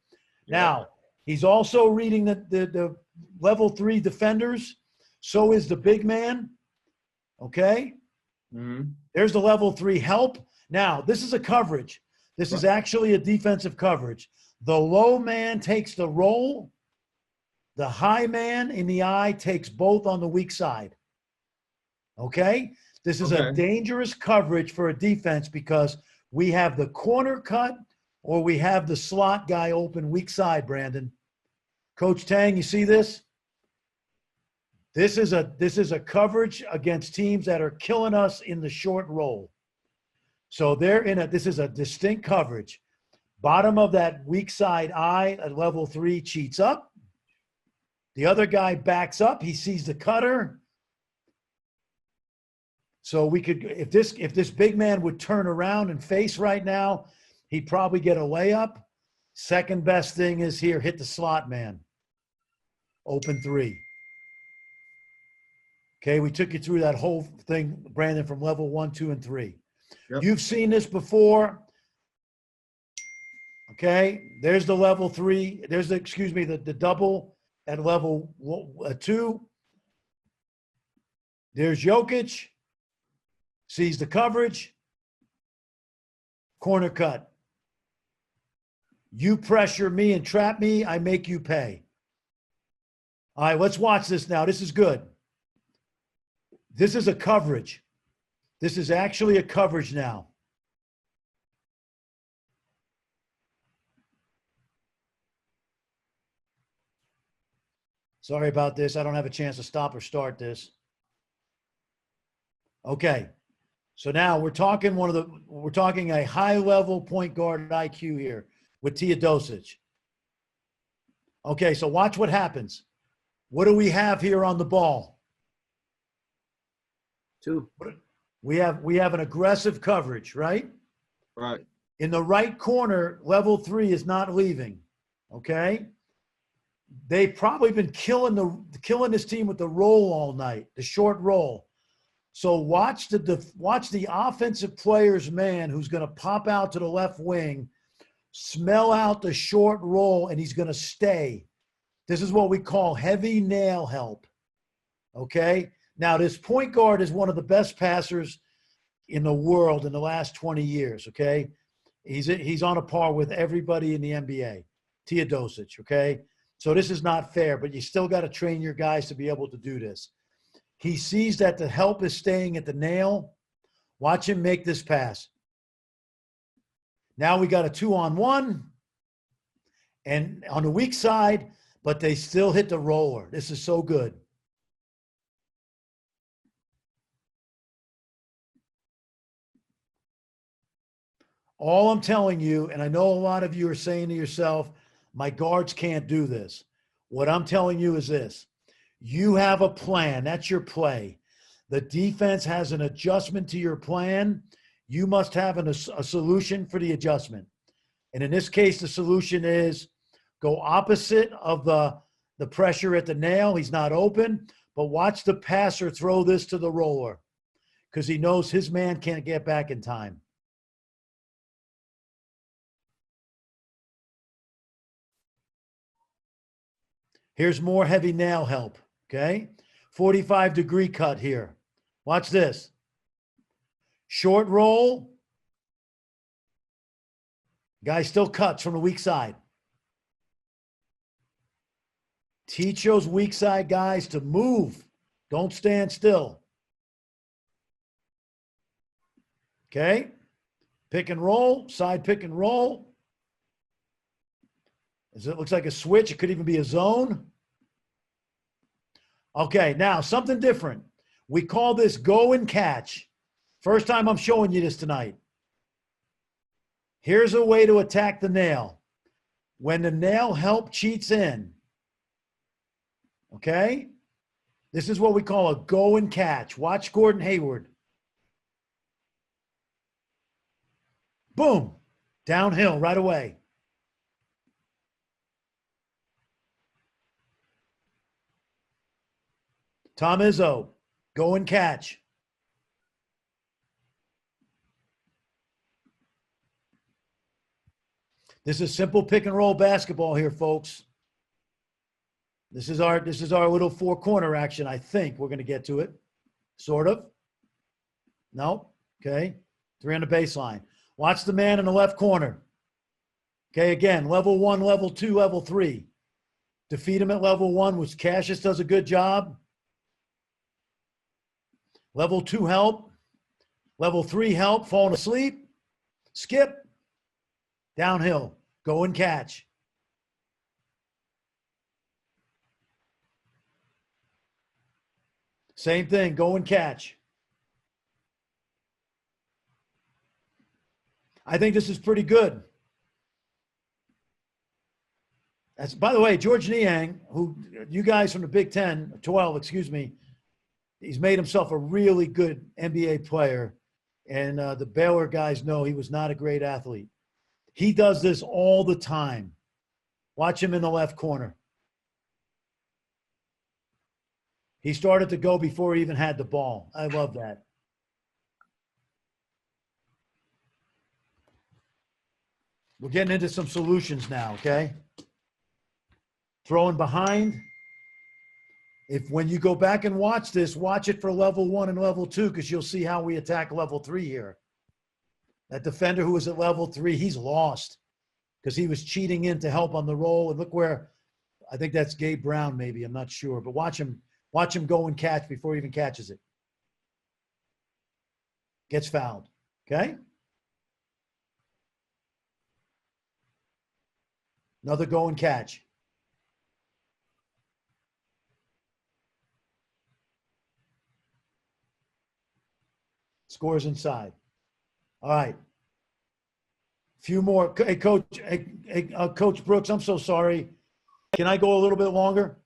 Yeah. Now, he's also reading the level 3 defenders. So is the big man. Okay. There's the level 3 help. Now, this is a coverage. This is actually a defensive coverage. The low man takes the roll. The high man in the eye takes both on the weak side. Okay? This is a dangerous coverage for a defense because we have the corner cut or we have the slot guy open weak side, Brandon. Coach Tang, you see this? This is a coverage against teams that are killing us in the short roll. So this is a distinct coverage. Bottom of that weak side eye at level 3 cheats up. The other guy backs up. He sees the cutter. So we could, if this big man would turn around and face right now, he'd probably get a layup. Second best thing is here, hit the slot man. Open three. Okay, we took you through that whole thing, Brandon, from level 1, 2, and 3. Yep. You've seen this before. Okay, there's the level 3. There's the, the double at level 2. There's Jokic. Sees the coverage. Corner cut. You pressure me and trap me, I make you pay. All right, let's watch this now. This is good. This is a coverage. This is actually a coverage now. Sorry about this. I don't have a chance to stop or start this. Okay. So now we're talking a high-level point guard IQ here with Teodosic. Okay, so watch what happens. What do we have here on the ball? 2. We have an aggressive coverage, right? Right. In the right corner, level 3 is not leaving. Okay? They've probably been killing this team with the roll all night, the short roll. So watch the offensive player's man who's going to pop out to the left wing, smell out the short roll, and he's going to stay. This is what we call heavy nail help. Okay? Now, this point guard is one of the best passers in the world in the last 20 years, okay? He's on a par with everybody in the NBA, Teodosic, okay? So this is not fair, but you still got to train your guys to be able to do this. He sees that the help is staying at the nail. Watch him make this pass. Now we got a 2-on-1 and on the weak side, but they still hit the roller. This is so good. All I'm telling you, and I know a lot of you are saying to yourself, my guards can't do this. What I'm telling you is this. You have a plan. That's your play. The defense has an adjustment to your plan. You must have a solution for the adjustment. And in this case, the solution is go opposite of the pressure at the nail. He's not open, but watch the passer throw this to the roller because he knows his man can't get back in time. Here's more heavy nail help, okay? 45-degree cut here. Watch this. Short roll. Guy still cuts from the weak side. Teach those weak side guys to move. Don't stand still. Okay? Pick and roll, side pick and roll. It looks like a switch. It could even be a zone. Okay, now something different. We call this go and catch. First time I'm showing you this tonight. Here's a way to attack the nail. When the nail help cheats in, okay? This is what we call a go and catch. Watch Gordon Hayward. Boom. Downhill right away. Tom Izzo, go and catch. This is simple pick and roll basketball here, folks. This is our little 4-corner action. I think we're going to get to it. Sort of. No. Okay. 3 on the baseline. Watch the man in the left corner. Okay, again, level 1, level 2, level 3. Defeat him at level 1, which Cassius does a good job. Level 2 help. Level 3 help, falling asleep. Skip. Downhill. Go and catch. Same thing. Go and catch. I think this is pretty good. That's, by the way, George Niang, who you guys from the Big 12, excuse me, he's made himself a really good NBA player. And the Baylor guys know he was not a great athlete. He does this all the time. Watch him in the left corner. He started to go before he even had the ball. I love that. We're getting into some solutions now, okay? Throwing behind. When you go back and watch this, watch it for level 1 and level 2 because you'll see how we attack level 3 here. That defender who was at level 3, he's lost because he was cheating in to help on the roll. And look where, I think that's Gabe Brown maybe, I'm not sure. But watch him go and catch before he even catches it. Gets fouled, okay? Another go and catch. Scores inside. All right. Few more. Hey, Coach. Coach Brooks, I'm so sorry. Can I go a little bit longer?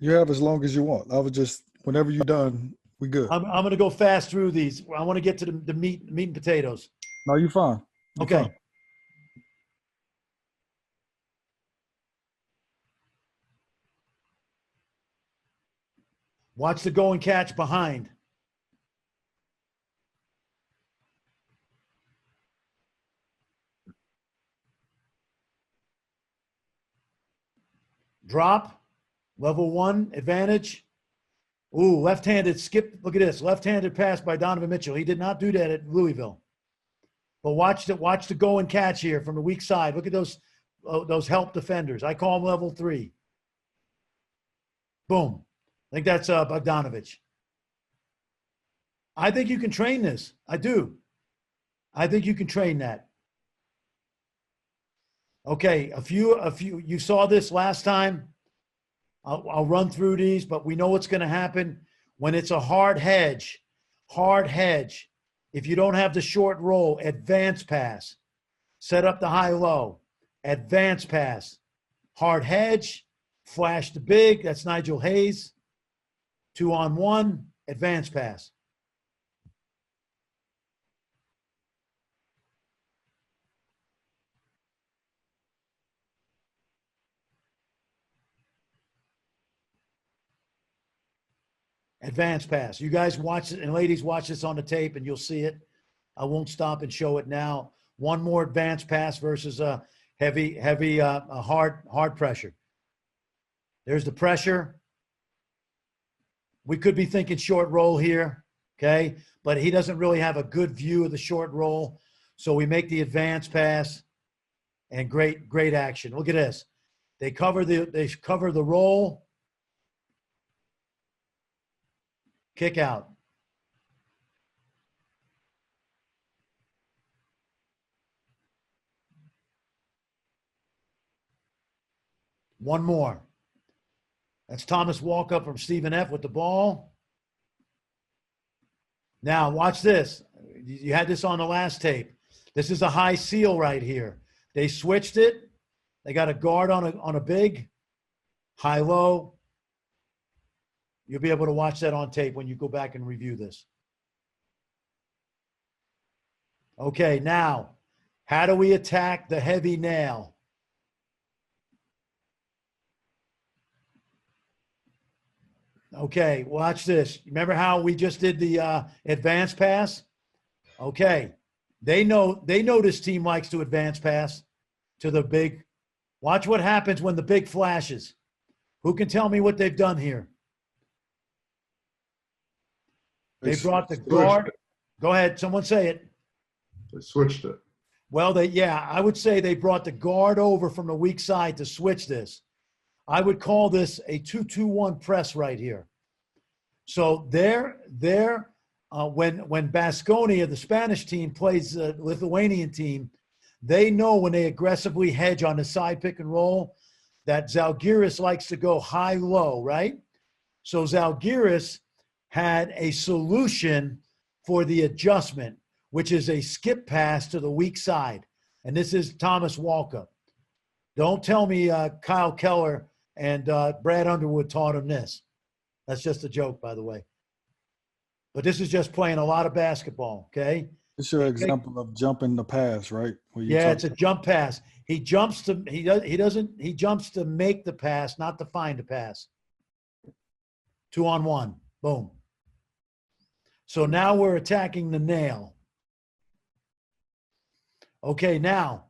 You have as long as you want. I was just, whenever you're done, we good. I'm going to go fast through these. I want to get to the meat and potatoes. No, you're fine. You're okay. Fine. Watch the go and catch behind. Drop, level 1, advantage. Ooh, left-handed skip. Look at this, left-handed pass by Donovan Mitchell. He did not do that at Louisville. But watch the go and catch here from the weak side. Look at those help defenders. I call them level 3. Boom. I think that's Bogdanovich. I think you can train this. I do. I think you can train that. Okay, a few. You saw this last time. I'll run through these, but we know what's going to happen when it's a hard hedge. Hard hedge. If you don't have the short roll, advance pass. Set up the high-low. Advance pass. Hard hedge. Flash the big. That's Nigel Hayes. 2-on-1. Advance pass. Advance pass. You guys watch it, and ladies, watch this on the tape, and you'll see it. I won't stop and show it now. One more advance pass versus a heavy, hard pressure. There's the pressure. We could be thinking short roll here, okay? But he doesn't really have a good view of the short roll. So we make the advance pass, and great action. Look at this. They cover the roll. Kick out. One more. That's Thomas Walkup from Stephen F. with the ball. Now, watch this. You had this on the last tape. This is a high seal right here. They switched it. They got a guard on a big, high-low. You'll be able to watch that on tape when you go back and review this. Okay, now, how do we attack the heavy nail? Okay, watch this. Remember how we just did the advance pass? Okay, they know this team likes to advance pass to the big. Watch what happens when the big flashes. Who can tell me what they've done here? They brought the guard. Go ahead, someone say it. They switched it. Well, I would say they brought the guard over from the weak side to switch this. I would call this a 2-2-1 press right here. So when Baskonia, the Spanish team, plays the Lithuanian team, they know when they aggressively hedge on the side pick and roll that Zalgiris likes to go high-low, right? So Zalgiris had a solution for the adjustment, which is a skip pass to the weak side. And this is Thomas Walkup. Don't tell me Kyle Keller and Brad Underwood taught him this. That's just a joke, by the way. But this is just playing a lot of basketball, okay? It's your example of jumping the pass, right? Yeah, it's a jump pass. He jumps to he jumps to make the pass, not to find the pass. 2-on-1. Boom. So now we're attacking the nail. Okay, now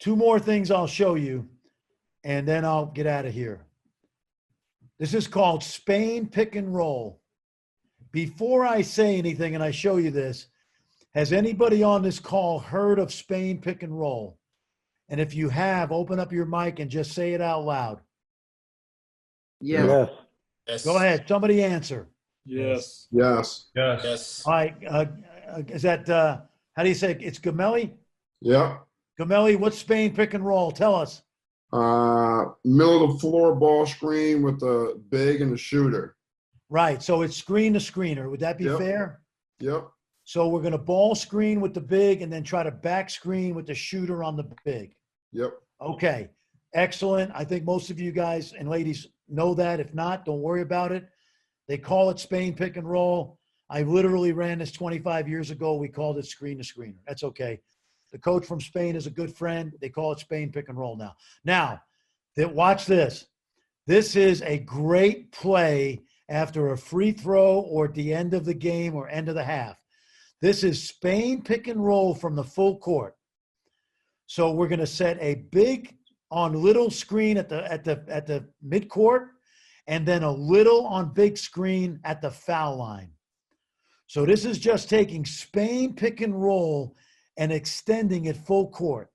2 more things I'll show you, and then I'll get out of here. This is called Spain pick and roll. Before I say anything and I show you this, has anybody on this call heard of Spain pick and roll? And if you have, open up your mic and just say it out loud. Yes. Yes. Go ahead. Somebody answer. Yes. Yes. Yes. All right. Is that, how do you say it? It's Gamelli? Yep. Gamelli, what's Spain pick and roll? Tell us. Middle of the floor ball screen with the big and the shooter. Right. So it's screen to screener. Would that be Yep. fair? Yep. So we're going to ball screen with the big and then try to back screen with the shooter on the big. Yep. Okay. Excellent. I think most of you guys and ladies know that. If not, don't worry about it. They call it Spain pick and roll. I literally ran this 25 years ago. We called it screen to screener. That's okay. The coach from Spain is a good friend. They call it Spain pick and roll now. Now, watch this. This is a great play after a free throw or at the end of the game or end of the half. This is Spain pick and roll from the full court. So we're going to set a big on little screen at the midcourt, and then a little on big screen at the foul line. So this is just taking Spain pick and roll and extending it full court.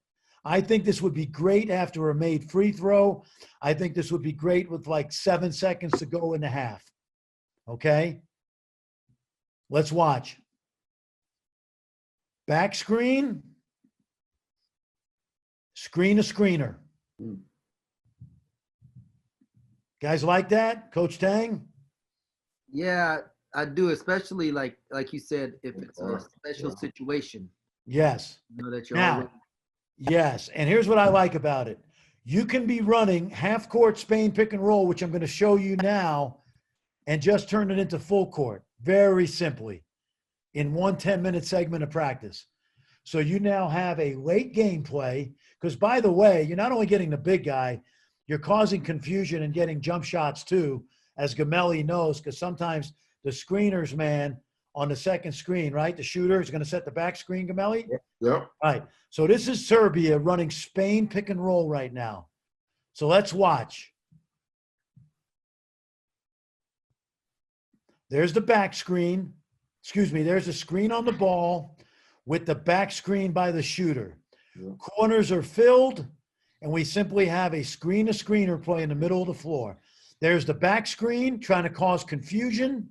I think this would be great after a made free throw. I think this would be great with like 7 seconds to go in the half. Okay? Let's watch. Back screen. Screen to screener. Guys like that? Coach Tang? Yeah, I do, especially like you said, if it's a special situation. Yes. You know that you're Now, already. yes. And here's what I like about it. You can be running half court Spain pick and roll, which I'm going to show you now, and just turn it into full court very simply in one 10-minute segment of practice. So you now have a late game play because, by the way, you're not only getting the big guy, you're causing confusion and getting jump shots too, as Gamelli knows, because sometimes the screeners, man, on the second screen, right? The shooter is going to set the back screen, Gamelli? Yep. Right. So this is Serbia running Spain pick and roll right now. So let's watch. There's the back screen. Excuse me. There's a screen on the ball with the back screen by the shooter. Yeah. Corners are filled, and we simply have a screen to screener play in the middle of the floor. There's the back screen trying to cause confusion.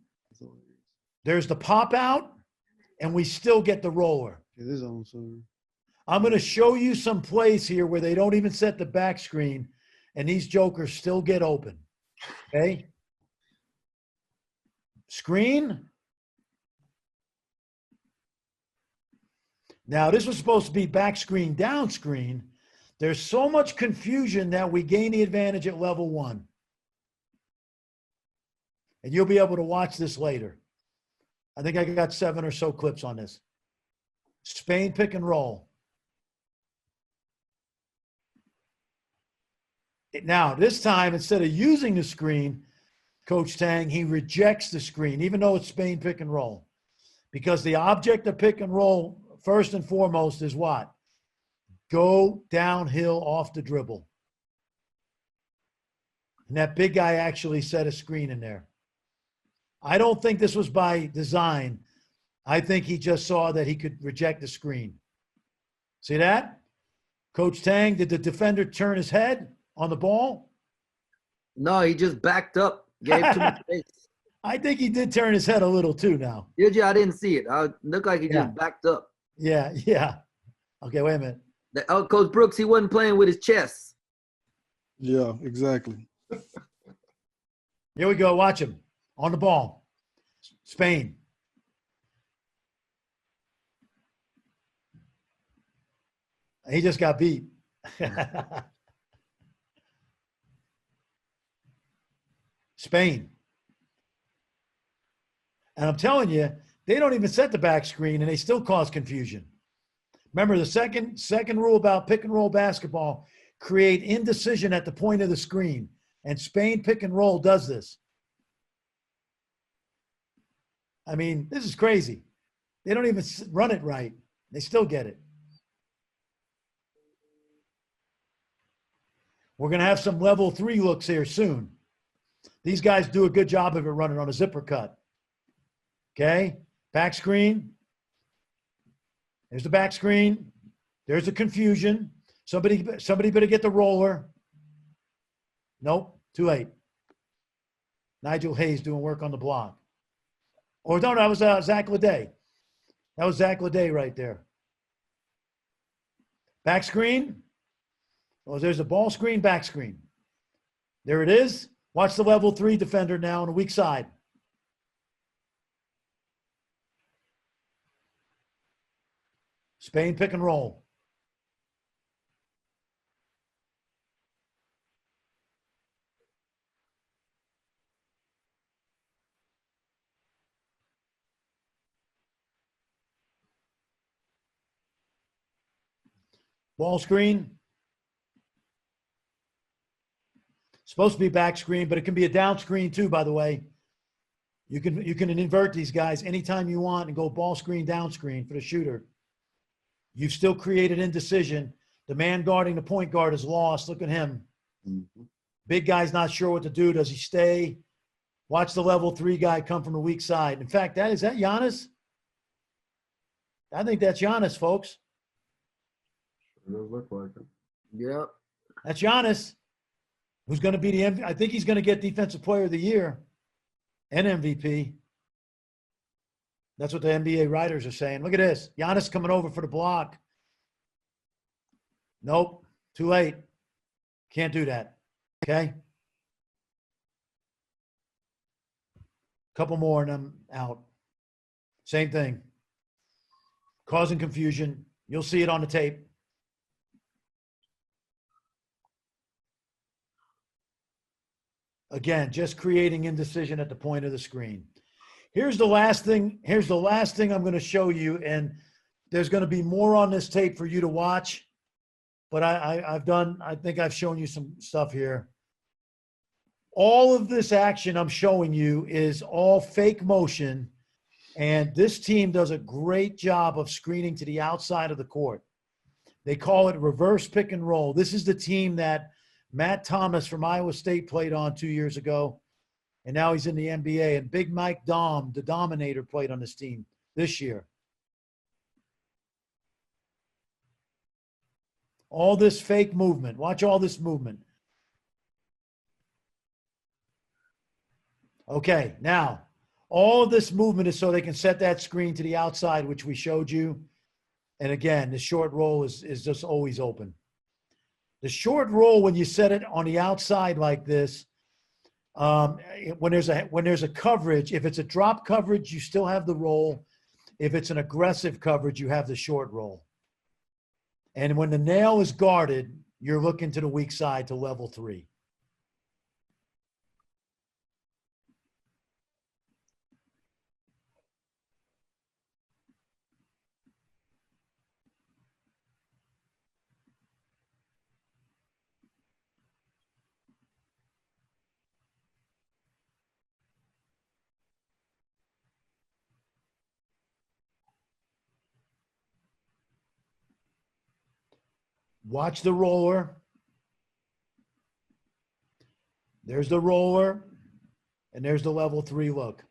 There's the pop out, and we still get the roller. I'm going to show you some plays here where they don't even set the back screen, and these jokers still get open. Okay? Screen. Now, this was supposed to be back screen, down screen. There's so much confusion that we gain the advantage at level 1. And you'll be able to watch this later. I think I got 7 or so clips on this. Spain pick and roll. Now, this time, instead of using the screen, Coach Tang, he rejects the screen, even though it's Spain pick and roll. Because the object of pick and roll, first and foremost, is what? Go downhill off the dribble. And that big guy actually set a screen in there. I don't think this was by design. I think he just saw that he could reject the screen. See that? Coach Tang, did the defender turn his head on the ball? No, he just backed up, gave too much space. I think he did turn his head a little too now. Did you? I didn't see it. It looked like he just backed up. Yeah. Okay, wait a minute. Coach Brooks, he wasn't playing with his chest. Yeah, exactly. Here we go. Watch him. On the ball. Spain. He just got beat. Spain. And I'm telling you, they don't even set the back screen and they still cause confusion. Remember the second rule about pick and roll basketball, create indecision at the point of the screen. And Spain pick and roll does this. I mean, this is crazy. They don't even run it right. They still get it. We're going to have some level 3 looks here soon. These guys do a good job of it running on a zipper cut. Okay, back screen. There's the back screen. There's the confusion. Somebody better get the roller. Nope, too late. Nigel Hayes doing work on the block. Or no, that was Zach Leday. That was Zach Leday right there. Back screen. Oh, there's a ball screen, back screen. There it is. Watch the level 3 defender now on the weak side. Spain pick and roll. Ball screen. Supposed to be back screen, but it can be a down screen too, by the way. You can invert these guys anytime you want and go ball screen, down screen for the shooter. You've still created indecision. The man guarding the point guard is lost. Look at him. Mhm. Big guy's not sure what to do. Does he stay? Watch the level 3 guy come from the weak side. In fact, is that Giannis? I think that's Giannis, folks. It does look like it. Yep. That's Giannis, who's going to be the MVP. I think he's going to get Defensive Player of the Year and MVP. That's what the NBA writers are saying. Look at this. Giannis coming over for the block. Nope. Too late. Can't do that. Okay? Couple more and I'm out. Same thing. Causing confusion. You'll see it on the tape. Again, just creating indecision at the point of the screen. Here's the last thing. Here's the last thing I'm going to show you, and there's going to be more on this tape for you to watch. But I think I've shown you some stuff here. All of this action I'm showing you is all fake motion, and this team does a great job of screening to the outside of the court. They call it reverse pick and roll. This is the team that Matt Thomas from Iowa State played on 2 years ago, and now he's in the NBA. And Big Mike Dom, the Dominator, played on this team this year. All this fake movement. Watch all this movement. Okay, now, all of this movement is so they can set that screen to the outside, which we showed you. And again, the short roll is just always open. The short roll, when you set it on the outside like this, when there's a coverage, if it's a drop coverage, you still have the roll. If it's an aggressive coverage, you have the short roll. And when the nail is guarded, you're looking to the weak side to level 3. Watch the roller. There's the roller, and there's the level 3 look.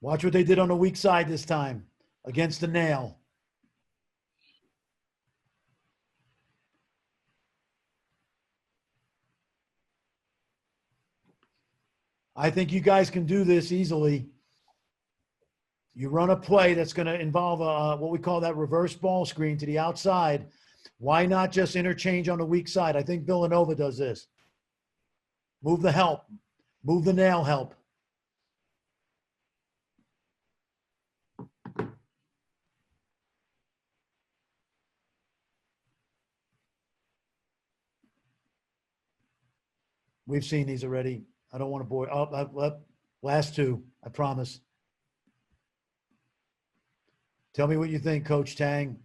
Watch what they did on the weak side this time against the nail. I think you guys can do this easily. You run a play that's going to involve what we call that reverse ball screen to the outside. Why not just interchange on the weak side? I think Villanova does this. Move the help. Move the nail help. We've seen these already. I don't want to bore. Oh, last two, I promise. Tell me what you think, Coach Tang.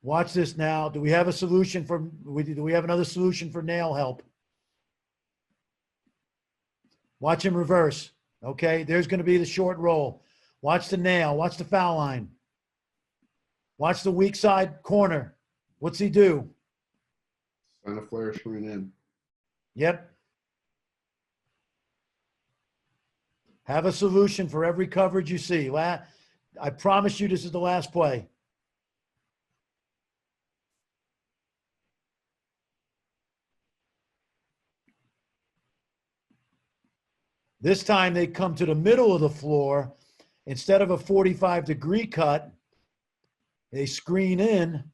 Watch this now. Do we have a solution for, do we have another solution for nail help? Watch him reverse. Okay, there's going to be the short roll. Watch the nail. Watch the foul line. Watch the weak side corner. What's he do? Send a flare screen in. Yep. Have a solution for every coverage you see. I promise you this is the last play. This time they come to the middle of the floor. Instead of a 45-degree cut, they screen in.